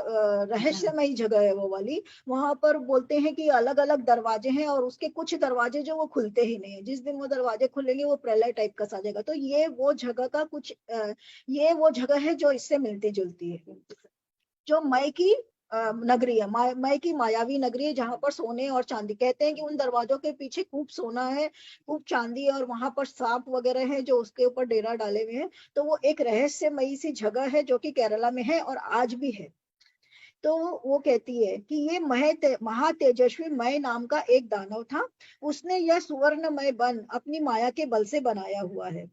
रहस्यमयी जगह है वो वाली। वहां पर बोलते हैं कि अलग अलग दरवाजे हैं और उसके कुछ दरवाजे जो वो खुलते ही नहीं है। जिस दिन वो दरवाजे खुलेंगे वो प्रलय टाइप का सा जाएगा। तो ये वो जगह का कुछ ये वो जगह है जो इससे मिलती जुलती है, जो मय की नगरी है, मय की मायावी नगरी है, जहां पर सोने और चांदी, कहते हैं कि उन दरवाजों के पीछे खूब सोना है, खूब चांदी है, और वहां पर सांप वगैरह है जो उसके ऊपर डेरा डाले हुए हैं। तो वो एक रहस्यमयी सी जगह है जो कि केरला में है और आज भी है। तो वो कहती है कि ये महातेजस्वी मय नाम का एक दानव था। उसने यह सुवर्णमय वन अपनी माया के बल से बनाया हुआ है।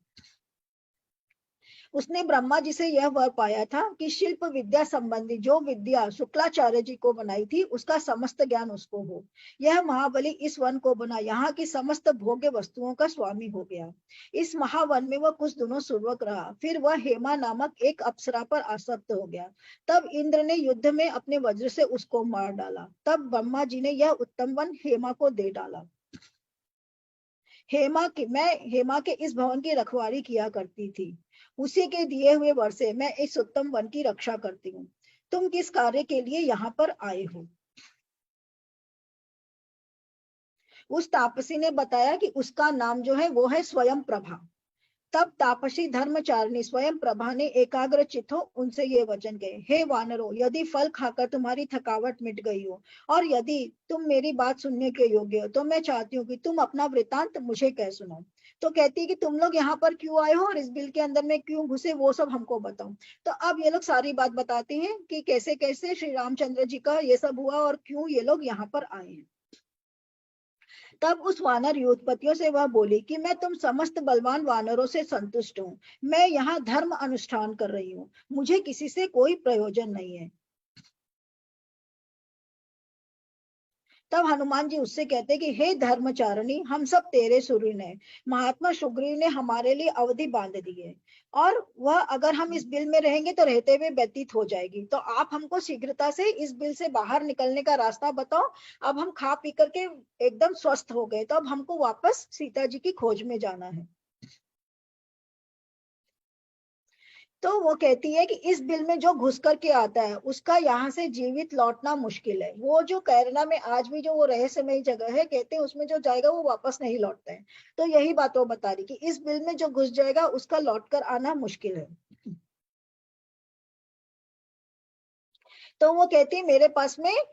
उसने ब्रह्मा जी से यह वर पाया था कि शिल्प विद्या संबंधी जो विद्या शुक्लाचार्य जी को बनाई थी उसका समस्त ज्ञान उसको हो। यह महाबली इस वन को बना यहाँ की समस्त भोग्य वस्तुओं का स्वामी हो गया। इस महावन में वह कुछ दिनों सुरवक रहा, फिर वह हेमा नामक एक अप्सरा पर आसक्त हो गया। तब इंद्र ने युद्ध में अपने वज्र से उसको मार डाला। तब ब्रह्मा जी ने यह उत्तम वन हेमा को दे डाला। मैं हेमा के इस भवन की रखवाली किया करती थी। उसी के दिए हुए वर से मैं इस उत्तम वन की रक्षा करती हूँ। तुम किस कार्य के लिए यहाँ पर आए हो? उस तापसी ने बताया कि उसका नाम जो है वो है स्वयं प्रभा। तब तापसी धर्मचारिणी स्वयं प्रभा ने एकाग्र चित्त हो उनसे ये वचन कहे, हे वानरों, यदि फल खाकर तुम्हारी थकावट मिट गई हो और यदि तुम मेरी बात सुनने के योग्य हो, तो मैं चाहती हूँ कि तुम अपना वृतांत मुझे कह सुनाओ। तो कहती है कि तुम लोग यहाँ पर क्यों आए हो और इस बिल के अंदर में क्यों घुसे, वो सब हमको बताओ। तो अब ये लोग सारी बात बताते हैं कि कैसे कैसे श्री रामचंद्र जी का ये सब हुआ और क्यों ये लोग यहाँ पर आए हैं। तब उस वानर योधपतियों से वह बोली कि मैं तुम समस्त बलवान वानरों से संतुष्ट हूँ। मैं यहाँ धर्म अनुष्ठान कर रही हूँ, मुझे किसी से कोई प्रयोजन नहीं है। तब हनुमान जी उससे कहते हैं कि हे धर्मचारिणी, हम सब तेरे सुरीन हैं। महात्मा सुग्रीव ने हमारे लिए अवधि बांध दी है और वह अगर हम इस बिल में रहेंगे तो रहते हुए व्यतीत हो जाएगी। तो आप हमको शीघ्रता से इस बिल से बाहर निकलने का रास्ता बताओ। अब हम खा पी करके एकदम स्वस्थ हो गए, तो अब हमको वापस सीता जी की खोज में जाना है। तो वो कहती है कि इस बिल में जो घुस करके आता है उसका यहाँ से जीवित लौटना मुश्किल है। वो जो कैरना में आज भी जो वो रहस्यमयी जगह है, कहते हैं उसमें जो जाएगा वो वापस नहीं लौटता है। तो यही बात वो बता रही कि इस बिल में जो घुस जाएगा उसका लौट कर आना मुश्किल है। तो वो कहती है मेरे पास में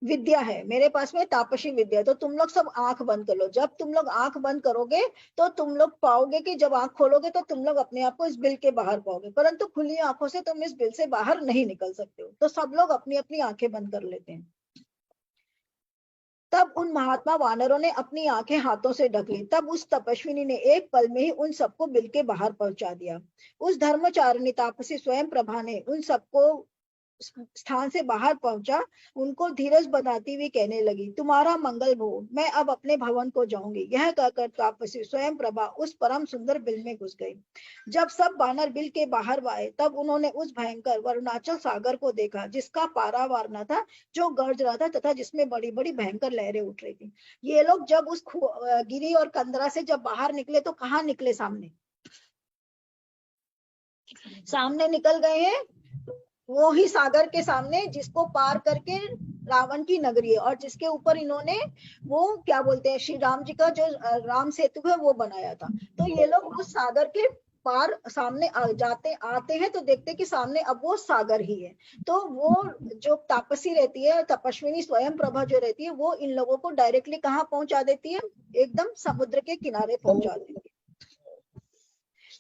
विद्या है, मेरे पास में तापसी विद्या है। तो तुम लोग सब आंख बंद कर लो। जब तुम लोग आंख बंद करोगे तो तुम लोग पाओगे कि जब आंख खोलोगे तो तुम लोग अपने आप को इस बिल के बाहर पाओगे, परंतु खुली आंखों से तुम इस बिल से बाहर नहीं निकल सकते हो। तो सब लोग अपनी अपनी आंखें बंद कर लेते हैं। तब उन महात्मा वानरों ने अपनी आंखें हाथों से ढक ली। तब उस तपस्विनी ने एक पल में ही उन सबको बिल के बाहर पहुंचा दिया। उस धर्मचारिणी तापसी स्वयं प्रभा ने उन सबको स्थान से बाहर पहुंचा, उनको धीरज बताती हुई कहने लगी, तुम्हारा मंगल हो, मैं अब अपने भवन को जाऊंगी। यह कहकर तापसी स्वयं प्रभा उस परम सुंदर बिल में घुस गई। जब सब बानर बिल के बाहर आए तब उन्होंने उस भयंकर वरुणाचल सागर को देखा, जिसका पारावार न था, जो गर्ज रहा था तथा जिसमें बड़ी बड़ी भयंकर लहरें उठ रही थी। ये लोग जब उस गिरी और कंदरा से जब बाहर निकले तो कहाँ निकले? सामने निकल गए हैं वो ही सागर के सामने, जिसको पार करके रावण की नगरी है और जिसके ऊपर इन्होंने वो क्या बोलते हैं श्री राम जी का जो राम सेतु है वो बनाया था। तो ये लोग उस सागर के पार सामने जाते आते हैं तो देखते कि सामने अब वो सागर ही है। तो वो जो तापसी रहती है, तपस्विनी स्वयं प्रभा जो रहती है, वो इन लोगों को डायरेक्टली कहाँ पहुंचा देती है? एकदम समुद्र के किनारे पहुंचा देती है।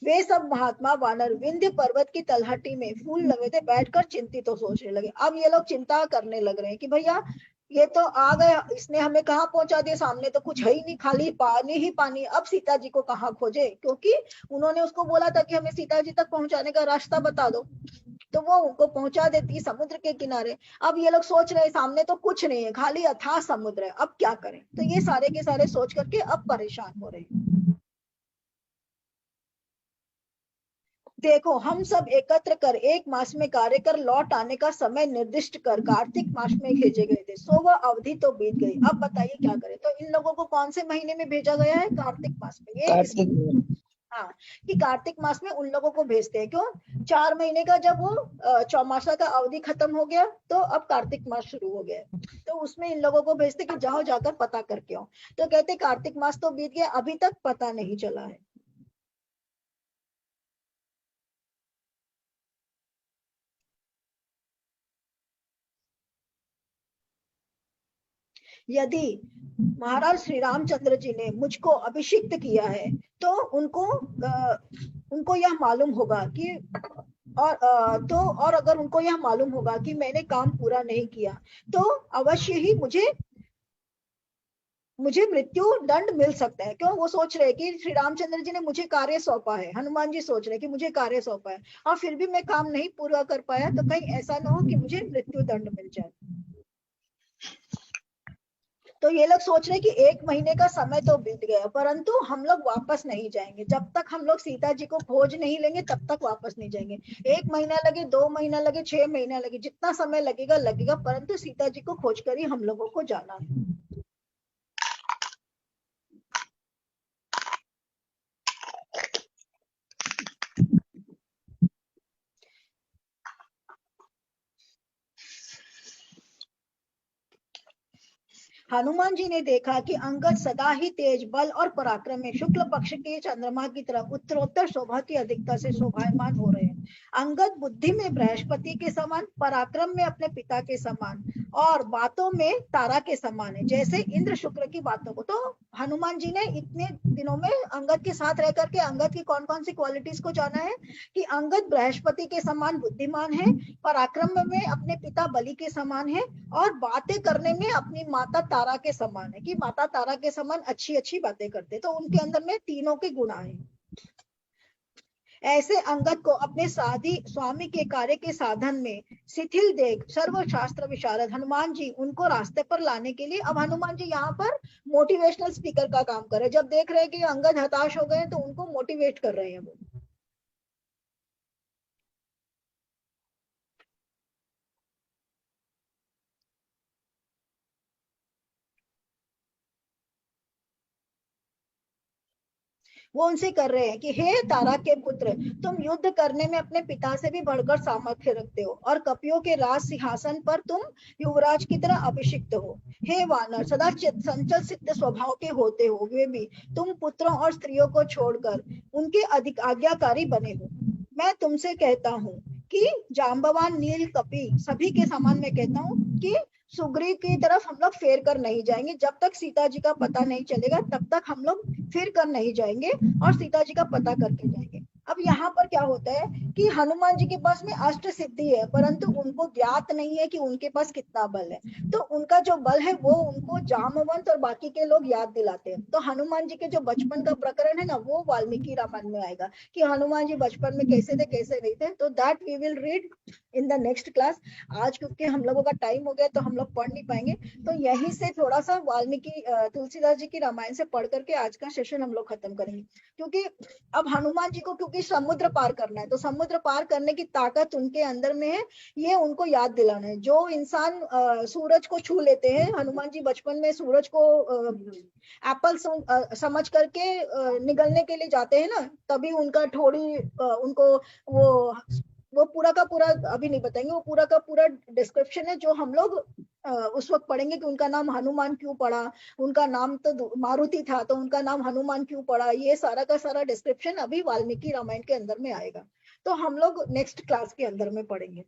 वे सब महात्मा वानर विंध्य पर्वत की तलहटी में फूल लगे थे बैठकर चिंतित तो सोचने लगे। अब ये लोग चिंता करने लग रहे हैं कि भैया ये तो आ गया, इसने हमें कहाँ पहुंचा दिया, सामने तो कुछ है ही नहीं, खाली पानी ही पानी। अब सीता जी को कहाँ खोजे? क्योंकि उन्होंने उसको बोला था कि हमें सीता जी तक पहुंचाने का रास्ता बता दो, तो वो उनको पहुंचा देती समुद्र के किनारे। अब ये लोग सोच रहे सामने तो कुछ नहीं है, खाली अथाह समुद्र है, अब क्या करें? तो ये सारे के सारे सोच करके अब परेशान हो रहे हैं। देखो, हम सब एकत्र कर एक मास में कार्य कर लौट आने का समय निर्दिष्ट कर कार्तिक मास में भेजे गए थे, सो वह अवधि तो बीत गई। अब बताइए क्या करें? तो इन लोगों को कौन से महीने में भेजा गया है? कार्तिक मास में। ये हाँ, कि कार्तिक मास में उन लोगों को भेजते हैं। क्यों? 4 महीने का जब वो चौमासा का अवधि खत्म हो गया तो अब कार्तिक मास शुरू हो गया, तो उसमें इन लोगों को भेजते कि जाओ जाकर पता करके आओ। तो कहते कार्तिक मास तो बीत गया, अभी तक पता नहीं चला है। यदि महाराज श्री रामचंद्र जी ने मुझको अभिषिक्त किया है तो उनको यह मालूम होगा कि और अगर उनको यह मालूम होगा कि मैंने काम पूरा नहीं किया तो अवश्य ही मुझे मृत्यु दंड मिल सकता है। क्यों? वो सोच रहे कि श्री रामचंद्र जी ने मुझे कार्य सौंपा है, हनुमान जी सोच रहे कि मुझे कार्य सौंपा है और फिर भी मैं काम नहीं पूरा कर पाया, तो कहीं ऐसा ना हो कि मुझे मृत्यु दंड मिल जाए। तो ये लोग सोच रहे कि 1 महीने का समय तो बीत गया, परंतु हम लोग वापस नहीं जाएंगे। जब तक हम लोग सीता जी को खोज नहीं लेंगे तब तक वापस नहीं जाएंगे। 1 महीना लगे, 2 महीना लगे, 6 महीना लगे, जितना समय लगेगा लगेगा, परंतु सीता जी को खोज कर ही हम लोगों को जाना है। हनुमान जी ने देखा कि अंगद सदा ही तेज, बल और पराक्रम में शुक्ल पक्ष के चंद्रमा की तरह उत्तरोत्तर शोभा की अधिकता से शोभायमान हो रहे हैं। अंगद बुद्धि में बृहस्पति के समान, पराक्रम में अपने पिता के समान और बातों में तारा के समान है, जैसे इंद्र शुक्र की बातों को। तो हनुमान जी ने इतने दिनों में अंगद के साथ रह करके अंगद की कौन कौन सी क्वालिटीज को जाना है कि अंगद बृहस्पति के समान बुद्धिमान है, पराक्रम में अपने पिता बलि के समान है और बातें करने में अपनी माता तारा के समान है, कि माता तारा के समान अच्छी अच्छी बातें करते। तो उनके अंदर में तीनों के गुण आए। ऐसे अंगद को अपने साधी स्वामी के कार्य के साधन में शिथिल देख सर्वशास्त्र विशारद हनुमान जी उनको रास्ते पर लाने के लिए, अब हनुमान जी यहाँ पर मोटिवेशनल स्पीकर का काम कर रहे हैं। जब देख रहे हैं कि अंगद हताश हो गए तो उनको मोटिवेट कर रहे हैं वो उनसे कर रहे हैं कि हे तारा के पुत्र, तुम युद्ध करने में अपने पिता से भी बढ़कर सामर्थ्य रखते हो और कपियों के राज सिंहासन पर तुम युवराज की तरह अभिषिक्त हो। हे वानर, सदा संचल सिद्ध स्वभाव के होते हो वे भी तुम पुत्रों और स्त्रियों को छोड़कर उनके अधिक आज्ञाकारी बने हो। मैं तुमसे कहता हूँ कि जाम्बवान नील कपि सभी के समान मैं कहता हूँ कि सुग्रीव की तरफ हम लोग फेर कर नहीं जाएंगे। जब तक सीता जी का पता नहीं चलेगा तब तक हम लोग फिर कर नहीं जाएंगे और सीता जी का पता करके जाएंगे। अब यहाँ पर क्या होता है कि हनुमान जी के पास में अष्ट सिद्धि है, परंतु उनको ज्ञात नहीं है कि उनके पास कितना बल है। तो उनका जो बल है वो उनको जामवंत और बाकी के लोग याद दिलाते हैं। तो हनुमान जी के जो बचपन का प्रकरण है ना, वो वाल्मीकि रामायण में आएगा कि हनुमान जी बचपन में कैसे थे कैसे नहीं थे। तो that we will read in the next class. आज क्योंकि हम लोगों का टाइम हो गया तो हम लोग पढ़ नहीं पाएंगे, तो यहीं से थोड़ा सा वाल्मीकि तुलसीदास जी की रामायण से पढ़ करके आज का सेशन हम लोग खत्म करेंगे। क्योंकि अब हनुमान जी को क्योंकि समुद्र पार करना है, तो समुद्र पार करने की ताकत उनके अंदर में है, ये उनको याद दिलाना है। जो इंसान सूरज को छू लेते हैं, हनुमान जी बचपन में सूरज को एप्पल समझ करके निगलने के लिए जाते हैं ना, तभी उनका थोड़ी उनको वो पूरा का पूरा अभी नहीं बताएंगे, वो पूरा का पूरा डिस्क्रिप्शन है जो हम लोग उस वक्त पढ़ेंगे कि उनका नाम हनुमान क्यों पड़ा, उनका नाम तो मारुति था तो उनका नाम हनुमान क्यों पड़ा। ये सारा का सारा डिस्क्रिप्शन अभी वाल्मीकि रामायण के अंदर में आएगा, तो हम लोग नेक्स्ट क्लास के अंदर में पढ़ेंगे।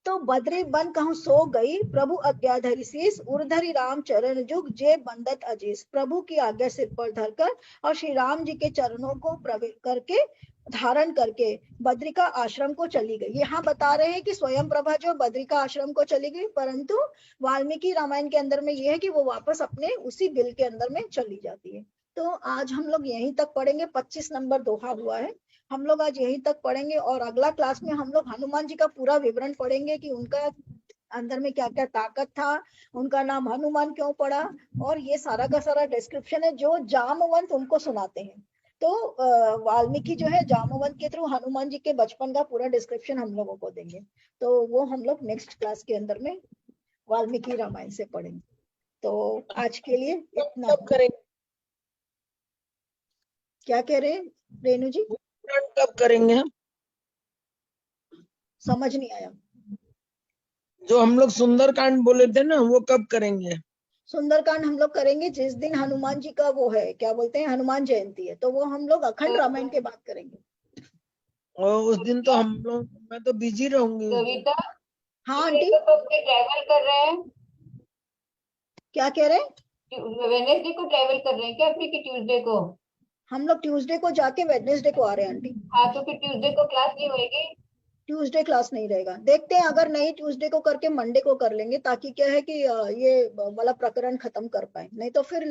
तो बद्री बन कहूं सो गई प्रभु अज्ञाधरी शीस उर्धरी राम चरण जुग जे बंदत अजीस। प्रभु की आज्ञा सिर पर धरकर और श्री राम जी के चरणों को प्रवेश करके धारण करके बद्रिका आश्रम को चली गई। यहाँ बता रहे हैं कि स्वयं प्रभा जो बद्रिका आश्रम को चली गई, परंतु वाल्मीकि रामायण के अंदर में यह है कि वो वापस अपने उसी बिल के अंदर में चली जाती है। तो आज हम लोग यहीं तक पढ़ेंगे। 25 नंबर दोहा हुआ है, हम लोग आज यहीं तक पढ़ेंगे और अगला क्लास में हम लोग हनुमान जी का पूरा विवरण पढ़ेंगे कि उनका अंदर में क्या क्या ताकत था, उनका नाम हनुमान क्यों पड़ा, और ये सारा का सारा डिस्क्रिप्शन है जो जामवंत उनको सुनाते हैं। तो वाल्मीकि जो है जामवंत के थ्रू हनुमान जी के बचपन का पूरा डिस्क्रिप्शन हम लोगों को देंगे। तो वो हम लोग नेक्स्ट क्लास के अंदर में वाल्मीकि रामायण से पढ़ेंगे। तो आज के लिए इतना। कब करेंगे? क्या कह रहे हैं रेणु जी? कब करेंगे? समझ नहीं आया। जो हम लोग सुंदरकांड बोले थे ना, वो कब करेंगे? सुंदरकांड हम लोग करेंगे जिस दिन हनुमान जी का वो है, क्या बोलते हैं, हनुमान जयंती है, तो वो हम लोग अखंड रामायण के बाद करेंगे। और उस दिन तो हम लोग, मैं तो बिजी रहूंगी उस दिन। कविता, हाँ आंटी, ट्रैवल कर रहे हैं, क्या कह रहे हैं? वेडनेसडे को ट्रैवल कर रहे हैं क्या फिर कि ट्यूसडे को? हम लोग ट्यूसडे को जाके वेडनेसडे को आ रहे हैं आंटी। हाँ, तो फिर ट्यूसडे को क्लास नहीं होगी? ट्यूसडे क्लास नहीं रहेगा, देखते हैं अगर नहीं ट्यूसडे को करके मंडे को कर लेंगे, ताकि क्या है कि ये वाला प्रकरण खत्म कर पाए, नहीं तो फिर